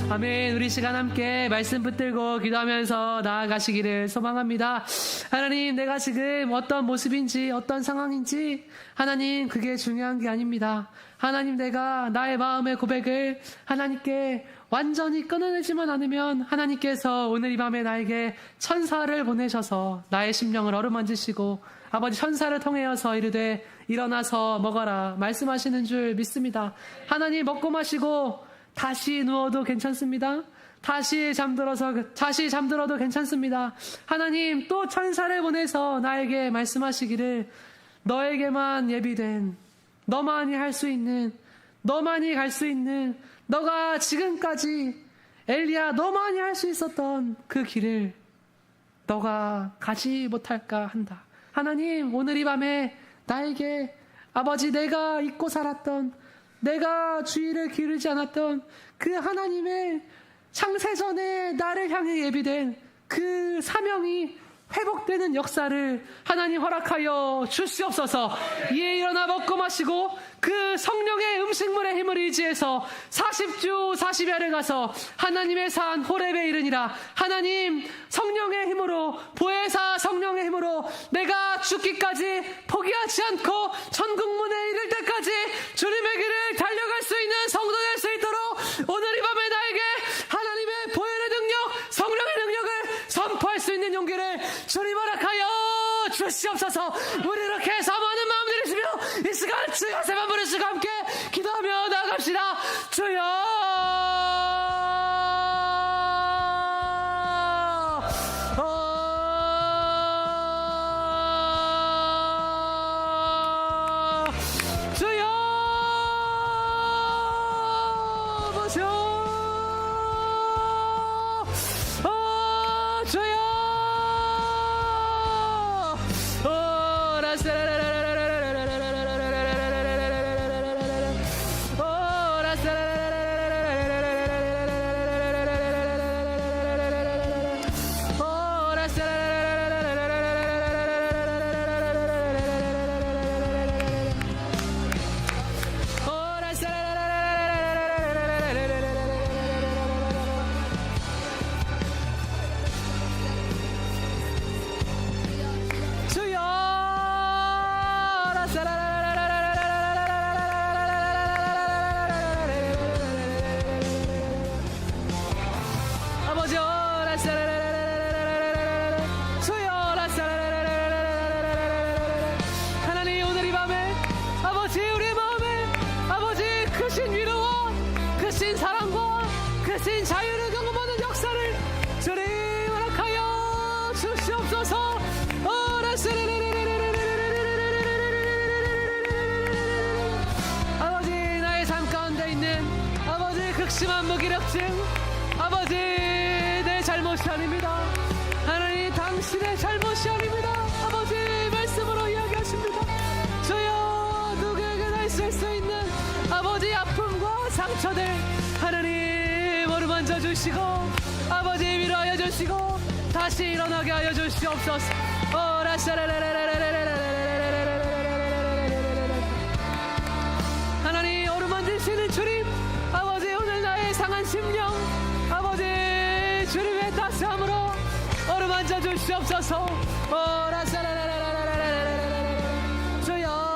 아멘. 우리 시간 함께 말씀 붙들고 기도하면서 나아가시기를 소망합니다. 하나님, 내가 지금 어떤 모습인지 어떤 상황인지 하나님 그게 중요한 게 아닙니다. 하나님, 내가 나의 마음의 고백을 하나님께 완전히 끊어내지만 않으면 하나님께서 오늘 이 밤에 나에게 천사를 보내셔서 나의 심령을 어루만지시고 아버지 천사를 통하여서 이르되 일어나서 먹어라 말씀하시는 줄 믿습니다. 하나님 먹고 마시고 다시 누워도 괜찮습니다. 다시 잠들어도 괜찮습니다. 하나님 또 천사를 보내서 나에게 말씀하시기를 너에게만 예비된 너만이 할 수 있는 너만이 갈 수 있는 너가 지금까지 엘리야 너만이 할 수 있었던 그 길을 너가 가지 못할까 한다. 하나님 오늘 이 밤에 나에게 아버지 내가 잊고 살았던 내가 주의를 기울이지 않았던 그 하나님의 창세전에 나를 향해 예비된 그 사명이 회복되는 역사를 하나님 허락하여 주시옵소서. 이에 일어나 먹고 마시고 그 성령의 음식물의 힘을 의지해서 40주 40야를 가서 하나님의 산 호렙에 이르니라. 하나님 성령의 힘으로 보혜사 성령의 힘으로 내가 죽기까지 포기하지 않고 천국문에 이를 때까지 주님의 길을 달려갈 수 있는 성도 될 수 있도록 오늘 이 밤에 나에게 하나님의 보혈의 능력 성령의 능력을 선포할 수 있는 용기를 주님 허락하여 주시옵소서. 우리 이렇게 사모하는 마음 들이시며 이 시간 주여 세만 부르시고 함께 기도하며 나아갑시다. 하나님 오늘 이 밤에 아버지 우리의 마음에 아버지 크신 위로와 크신 사랑과 크신 자유를 경험하는 역사를 주님 허락하여 주시옵소서. 아버지 나의 삶 가운데 있는 아버지 극심한 무기력증 아버지 내 잘못이 아닙니다. 하나님 당신의 잘못이 아닙니다. 아버지 말씀으로 이야기하십니다. 주여 누구에게나 있을 수 있는 아버지 아픔과 상처들 하나님 어루만져 주시고 아버지 위로하여 주시고 다시 일어나게 하여 주시옵소서. 하나님 어루만지시는 주님 아버지 오늘 나의 상한 심령 아버지 주님의 따스함으로 어루만져 주시옵소서. 주여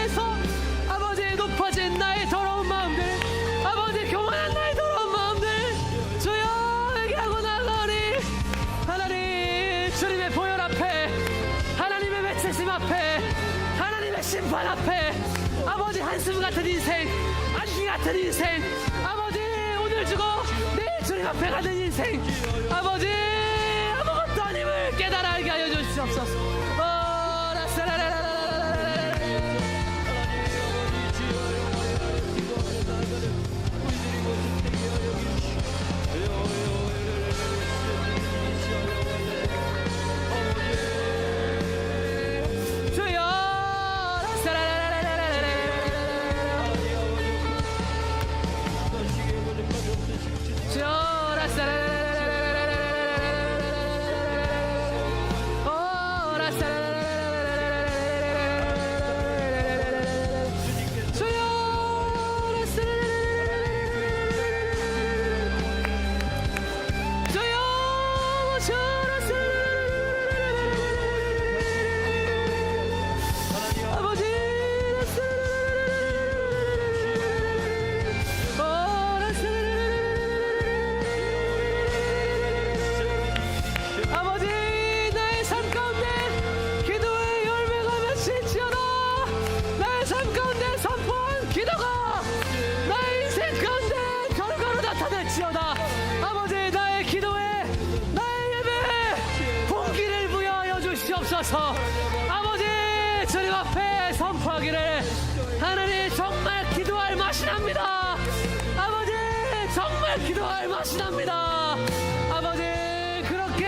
같은 인생, 안개 같은 인생, 아버지 오늘 주고 내일 주님 앞에 가는 인생, 아버지 아무것도 아님을 깨달아 알게 하여 주시옵소서. 아버지 주님 앞에 선포하기를 하나님 정말 기도할 맛이 납니다. 아버지 정말 기도할 맛이 납니다. 아버지 그렇게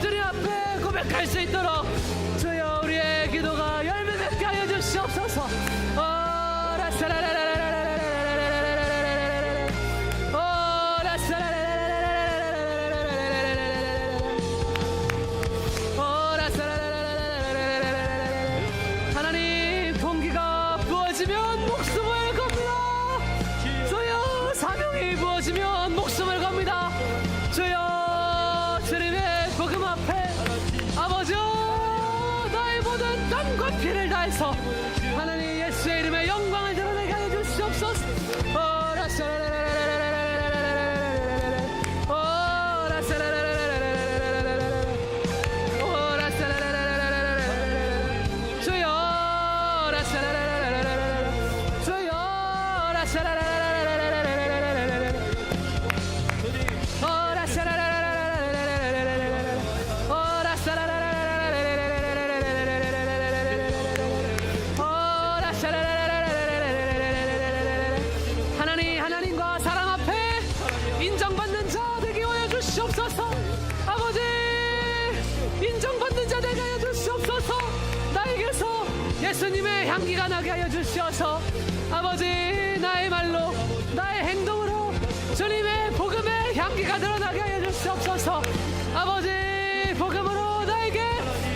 주님 앞에 고백할 수 있도록 주여 우리의 기도가 열매 맺게 하여 주시옵소서. 피를 다해서 하나님 예수의 이름의 영광을 드러내게 하여 주시옵소서. 하나님과 사람 앞에 인정받는 자 되게 하여 주시옵소서. 아버지 인정받는 자 되게 하여 주시옵소서. 나에게서 예수님의 향기가 나게 하여 주시옵소서. 아버지 나의 말로 나의 행동으로 주님의 복음의 향기가 드러나게 하여 주시옵소서. 아버지 복음으로 나에게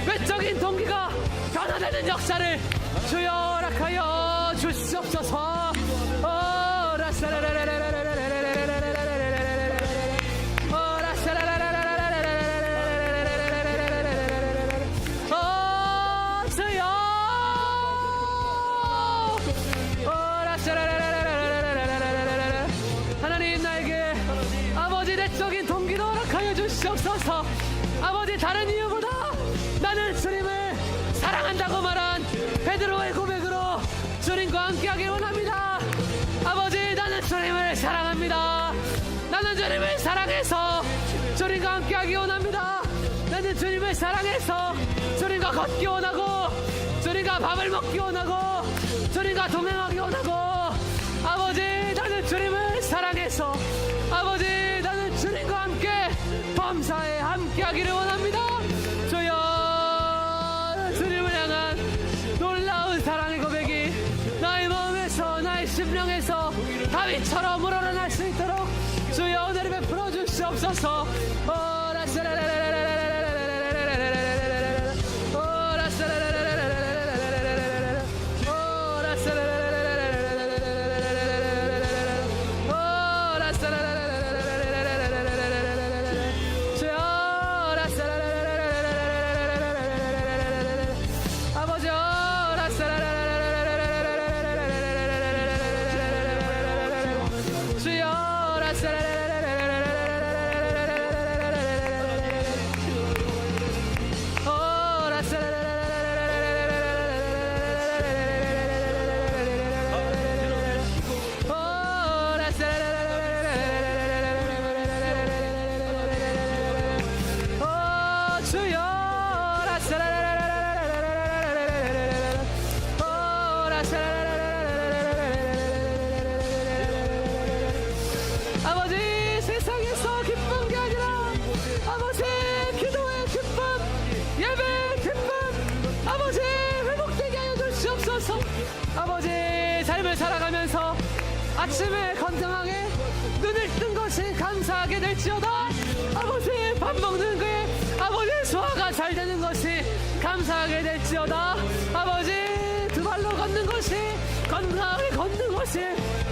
외적인 동기가 변화되는 역사를 주여 허락하여 주시옵소서. 하나님 나에게 아버지 내적인 동기도 허락하여 주시옵소서. 아버지 다른 이유보다 나는 주님을 사랑한다고 말한 베드로의 고백으로 주님과 함께하길 원합니다. 아버지 나는 주님을 사랑합니다. 나는 주님을 사랑해서 주님과 함께하기 원합니다. 나는 주님을 사랑해서 주님과 걷기 원하고 주님과 밥을 먹기 원하고 주님과 동행하기 원하고 아버지 나는 주님을 사랑해서 아버지 나는 주님과 함께 범사에 함께하기를 원합니다. 주여 주님을 향한 놀라운 사랑의 고백이 나의 마음에서 나의 심령에서 다윗처럼 우러날 수 있도록 주여 은혜를 베풀어 주시옵소서. 주셔서 아버지 삶을 살아가면서 아침에 건강하게 눈을 뜬 것이 감사하게 될지어다. 아버지 밥 먹는 거에 아버지 소화가 잘 되는 것이 감사하게 될지어다. 아버지 두 발로 걷는 것이 건강하게 걷는 것이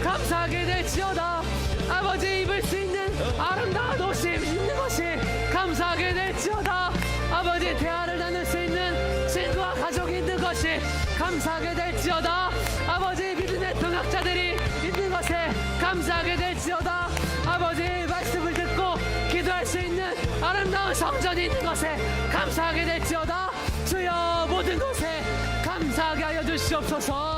감사하게 될지어다. 아버지 입을 수 있는 아름다운 옷이 있는 것이 감사하게 될지어다. 아버지 대화를 나눌 수 있는 친구와 가족이 있는 것이 감사하게 될지어다. 아버지 믿음의 동역자들이 있는 것에 감사하게 될지어다. 아버지 말씀을 듣고 기도할 수 있는 아름다운 성전이 있는 것에 감사하게 될지어다. 주여 모든 것에 감사하게 하여 주시옵소서.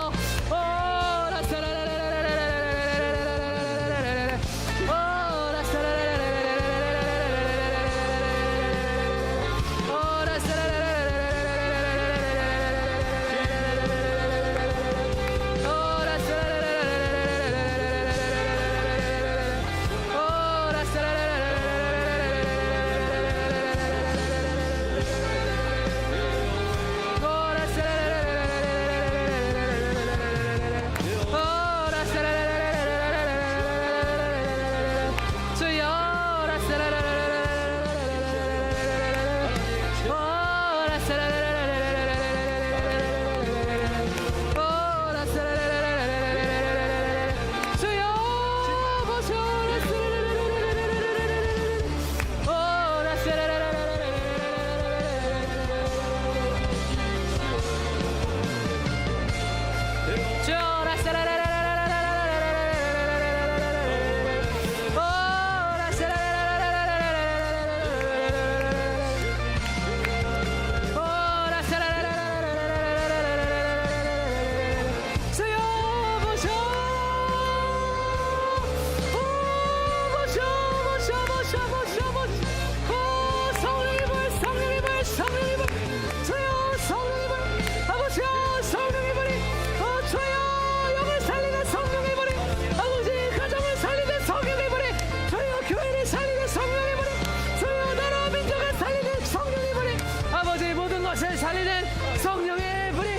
살리는 성령의 불이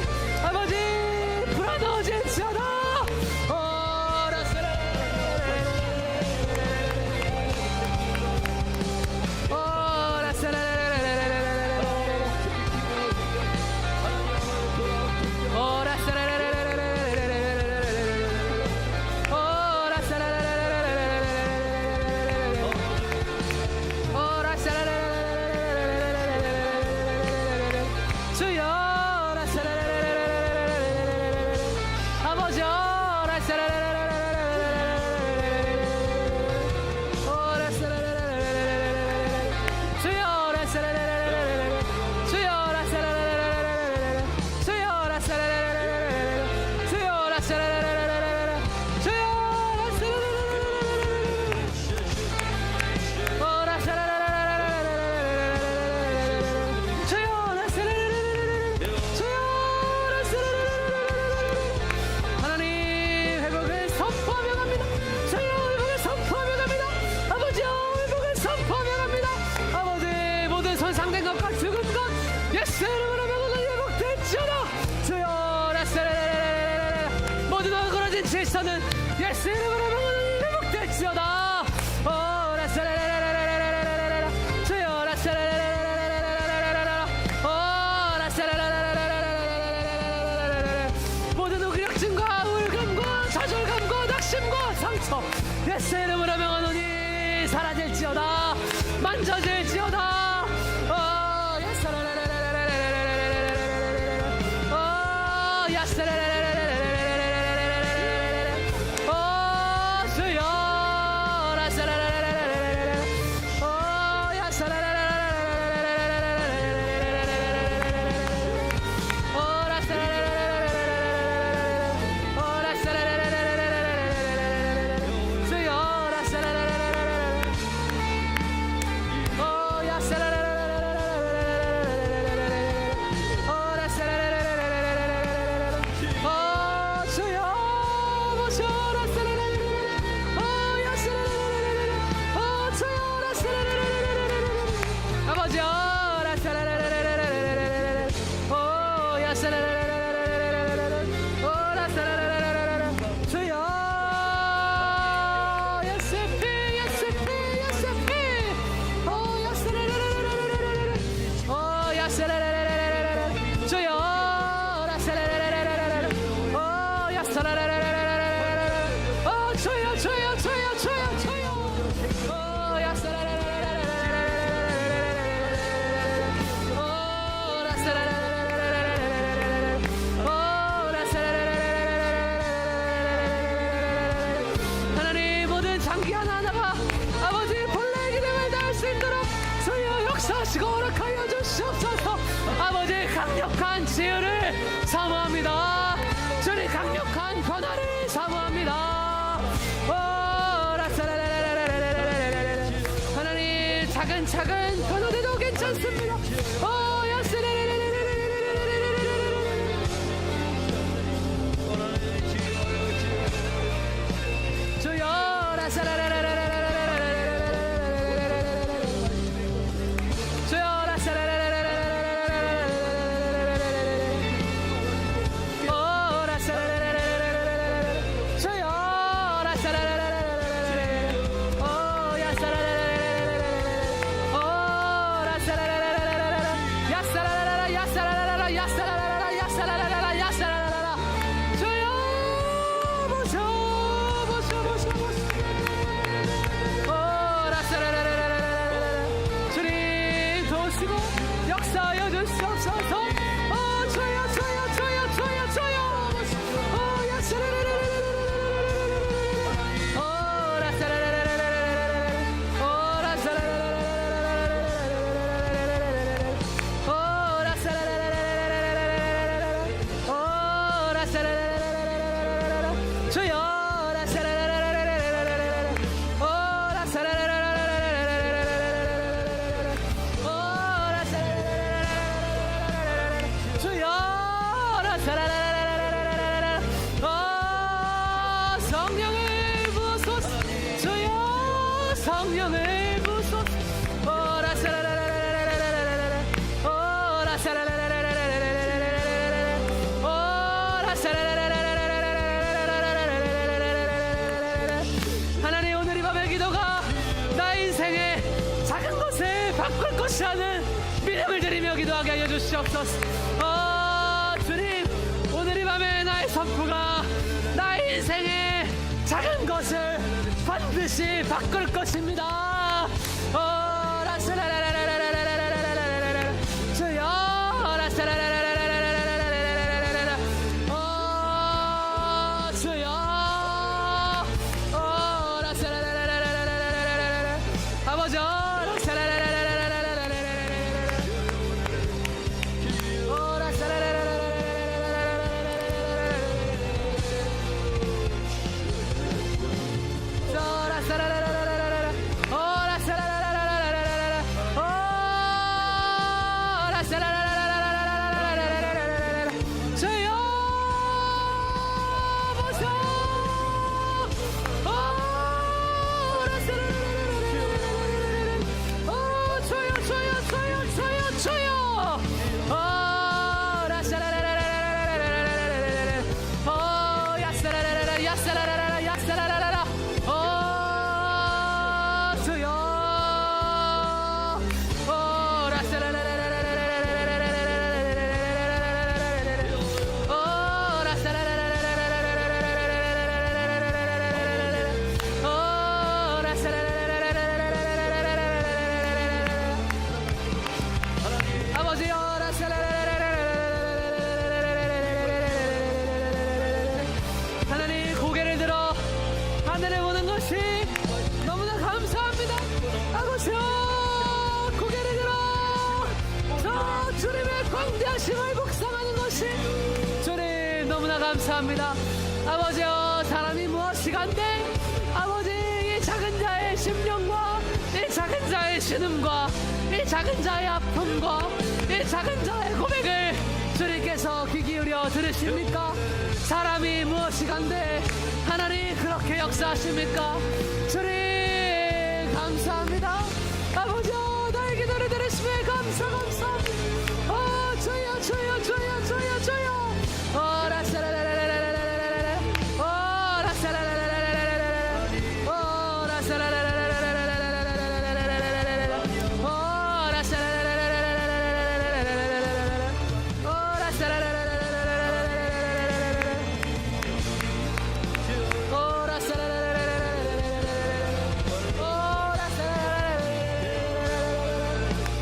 아버지 불어넣어질지어다. 질서는 예수 이름으로 회복될지어다. 모든 우기력증과 우울감과 좌절감과 낙심과 상처 예수 이름으로 명하노니 사라질지어다. 만져질지어다. Yes, 향기 하나하나가 아버지 본래의 기능을 다할 수 있도록 주여 역사하시고 허락하여 주시옵소서. 아버지 강력한 지혜를 사모합니다. 주님 강력한 권한을 사모합니다. 하나님 차근차근 변호돼도 괜찮습니다. 역사하여 주시옵소서. 성령을 부소서. 주여 성령을 부소서. 하나님 오늘 이 밤의 기도가 나의 인생의 작은 것을 바꿀 것이라는 믿음을 드리며 기도하게 하여 주시옵소서. 주님 오늘 이 밤에 나의 선포가 나의 인생의 작은 것을 반드시 바꿀 것입니다. 주여 아버지 하나님 고개를 들어 하늘을 보는 것이 너무나 감사합니다. 아버지여 고개를 들어 저 주님의 광대하심을 묵상하는 것이 주님 너무나 감사합니다. 아버지여 사람이 무엇이간데 아버지 이 작은 자의 심령과 이 작은 자의 신음과 이 작은 자의 아픔과 이 작은 자의 고백을 주님께서 귀 기울여 들으십니까? 사람이 무엇이간데 하나님 그렇게 역사하십니까? 주님 감사합니다. 아버지여 나의 기도를 들으시며 감사합니다. 주여 주여 주여 주여 주여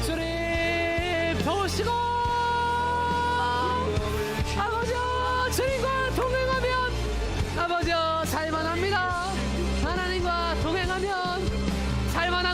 주님 도우시고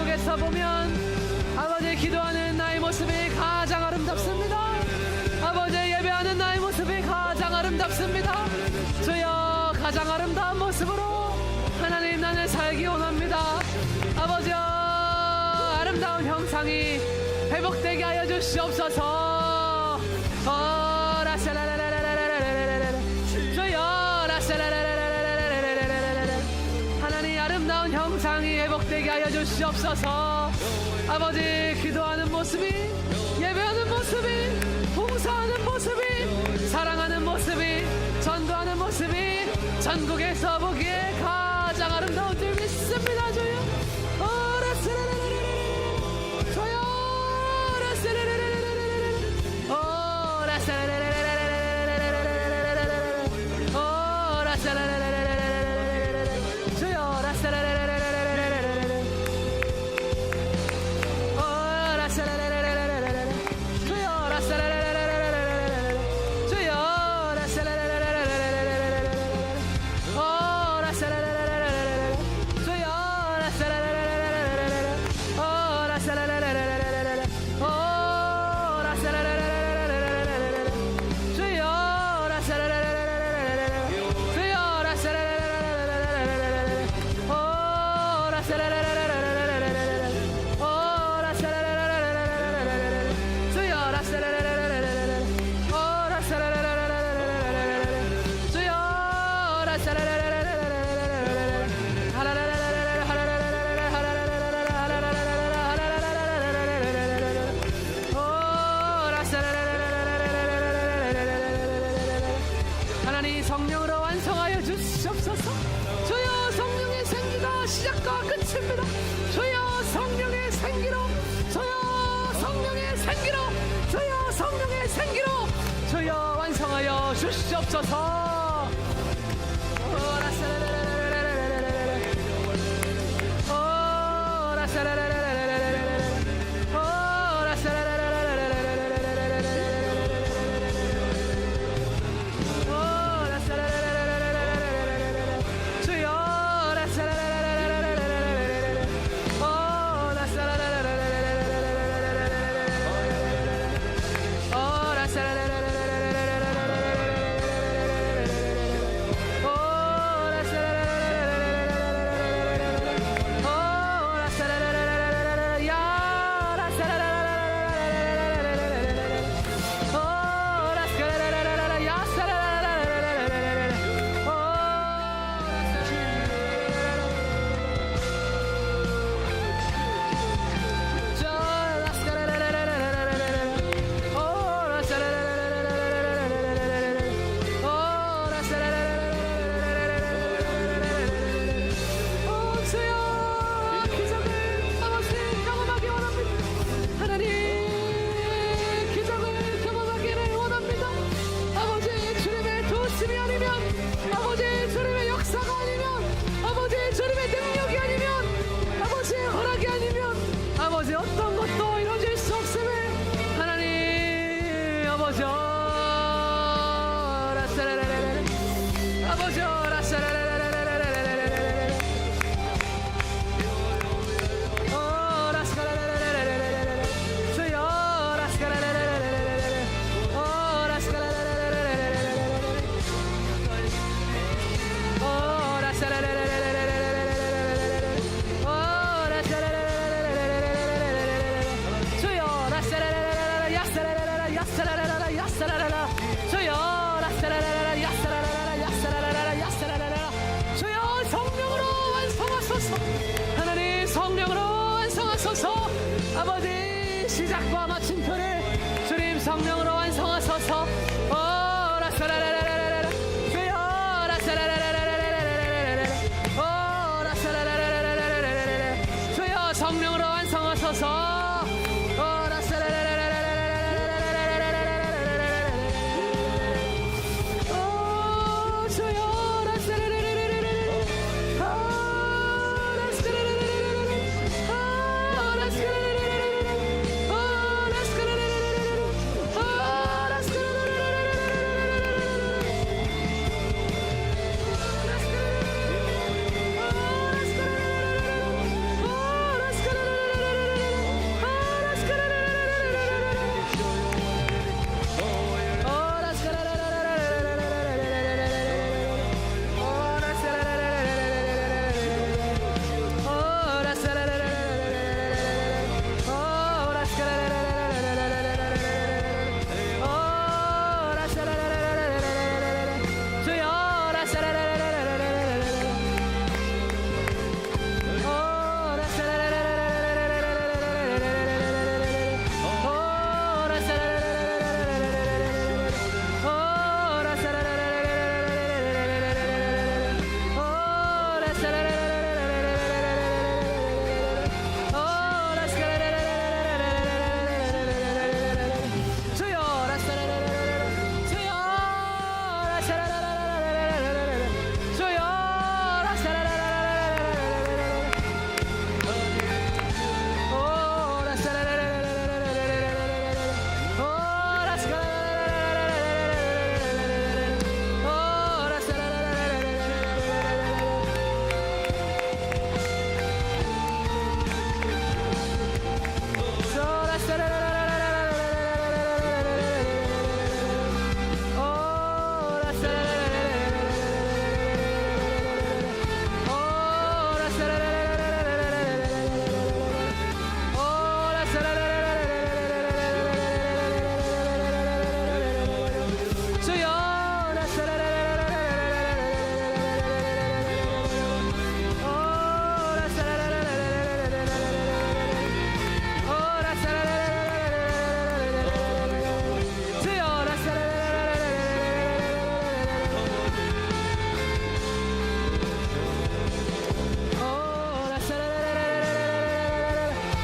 천국에서 보면 아버지 기도하는 나의 모습이 가장 아름답습니다. 아버지 예배하는 나의 모습이 가장 아름답습니다. 주여 가장 아름다운 모습으로 하나님 나는 살기 원합니다. 아버지여 아름다운 형상이 회복되게 하여 주시옵소서. 주여 하나님 아름다운 형상이 회복되게 하여 주시옵소서. 아버지 기도하는 모습이 예배하는 모습이 봉사하는 모습이 사랑하는 모습이 전도하는 모습이 전국에서 보기에 가장 아름다운 줄 믿습니다. 주여 성령으로 완성하여 주시옵소서. 주여 성령의 생기가 시작과 끝입니다. 주여 성령의 생기로 주여 성령의 생기로 주여 성령의 생기로 주여 완성하여 주시옵소서. 어떤 것도 이루어질 수 없음을 하나님 아버지 아버지 주여 성령으로 완성하소서. 하나님 성령으로 완성하소서. 아버지 시작과 마침표를 주님 성령으로 완성하소서. 주여 성령으로 완성하소서.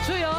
주여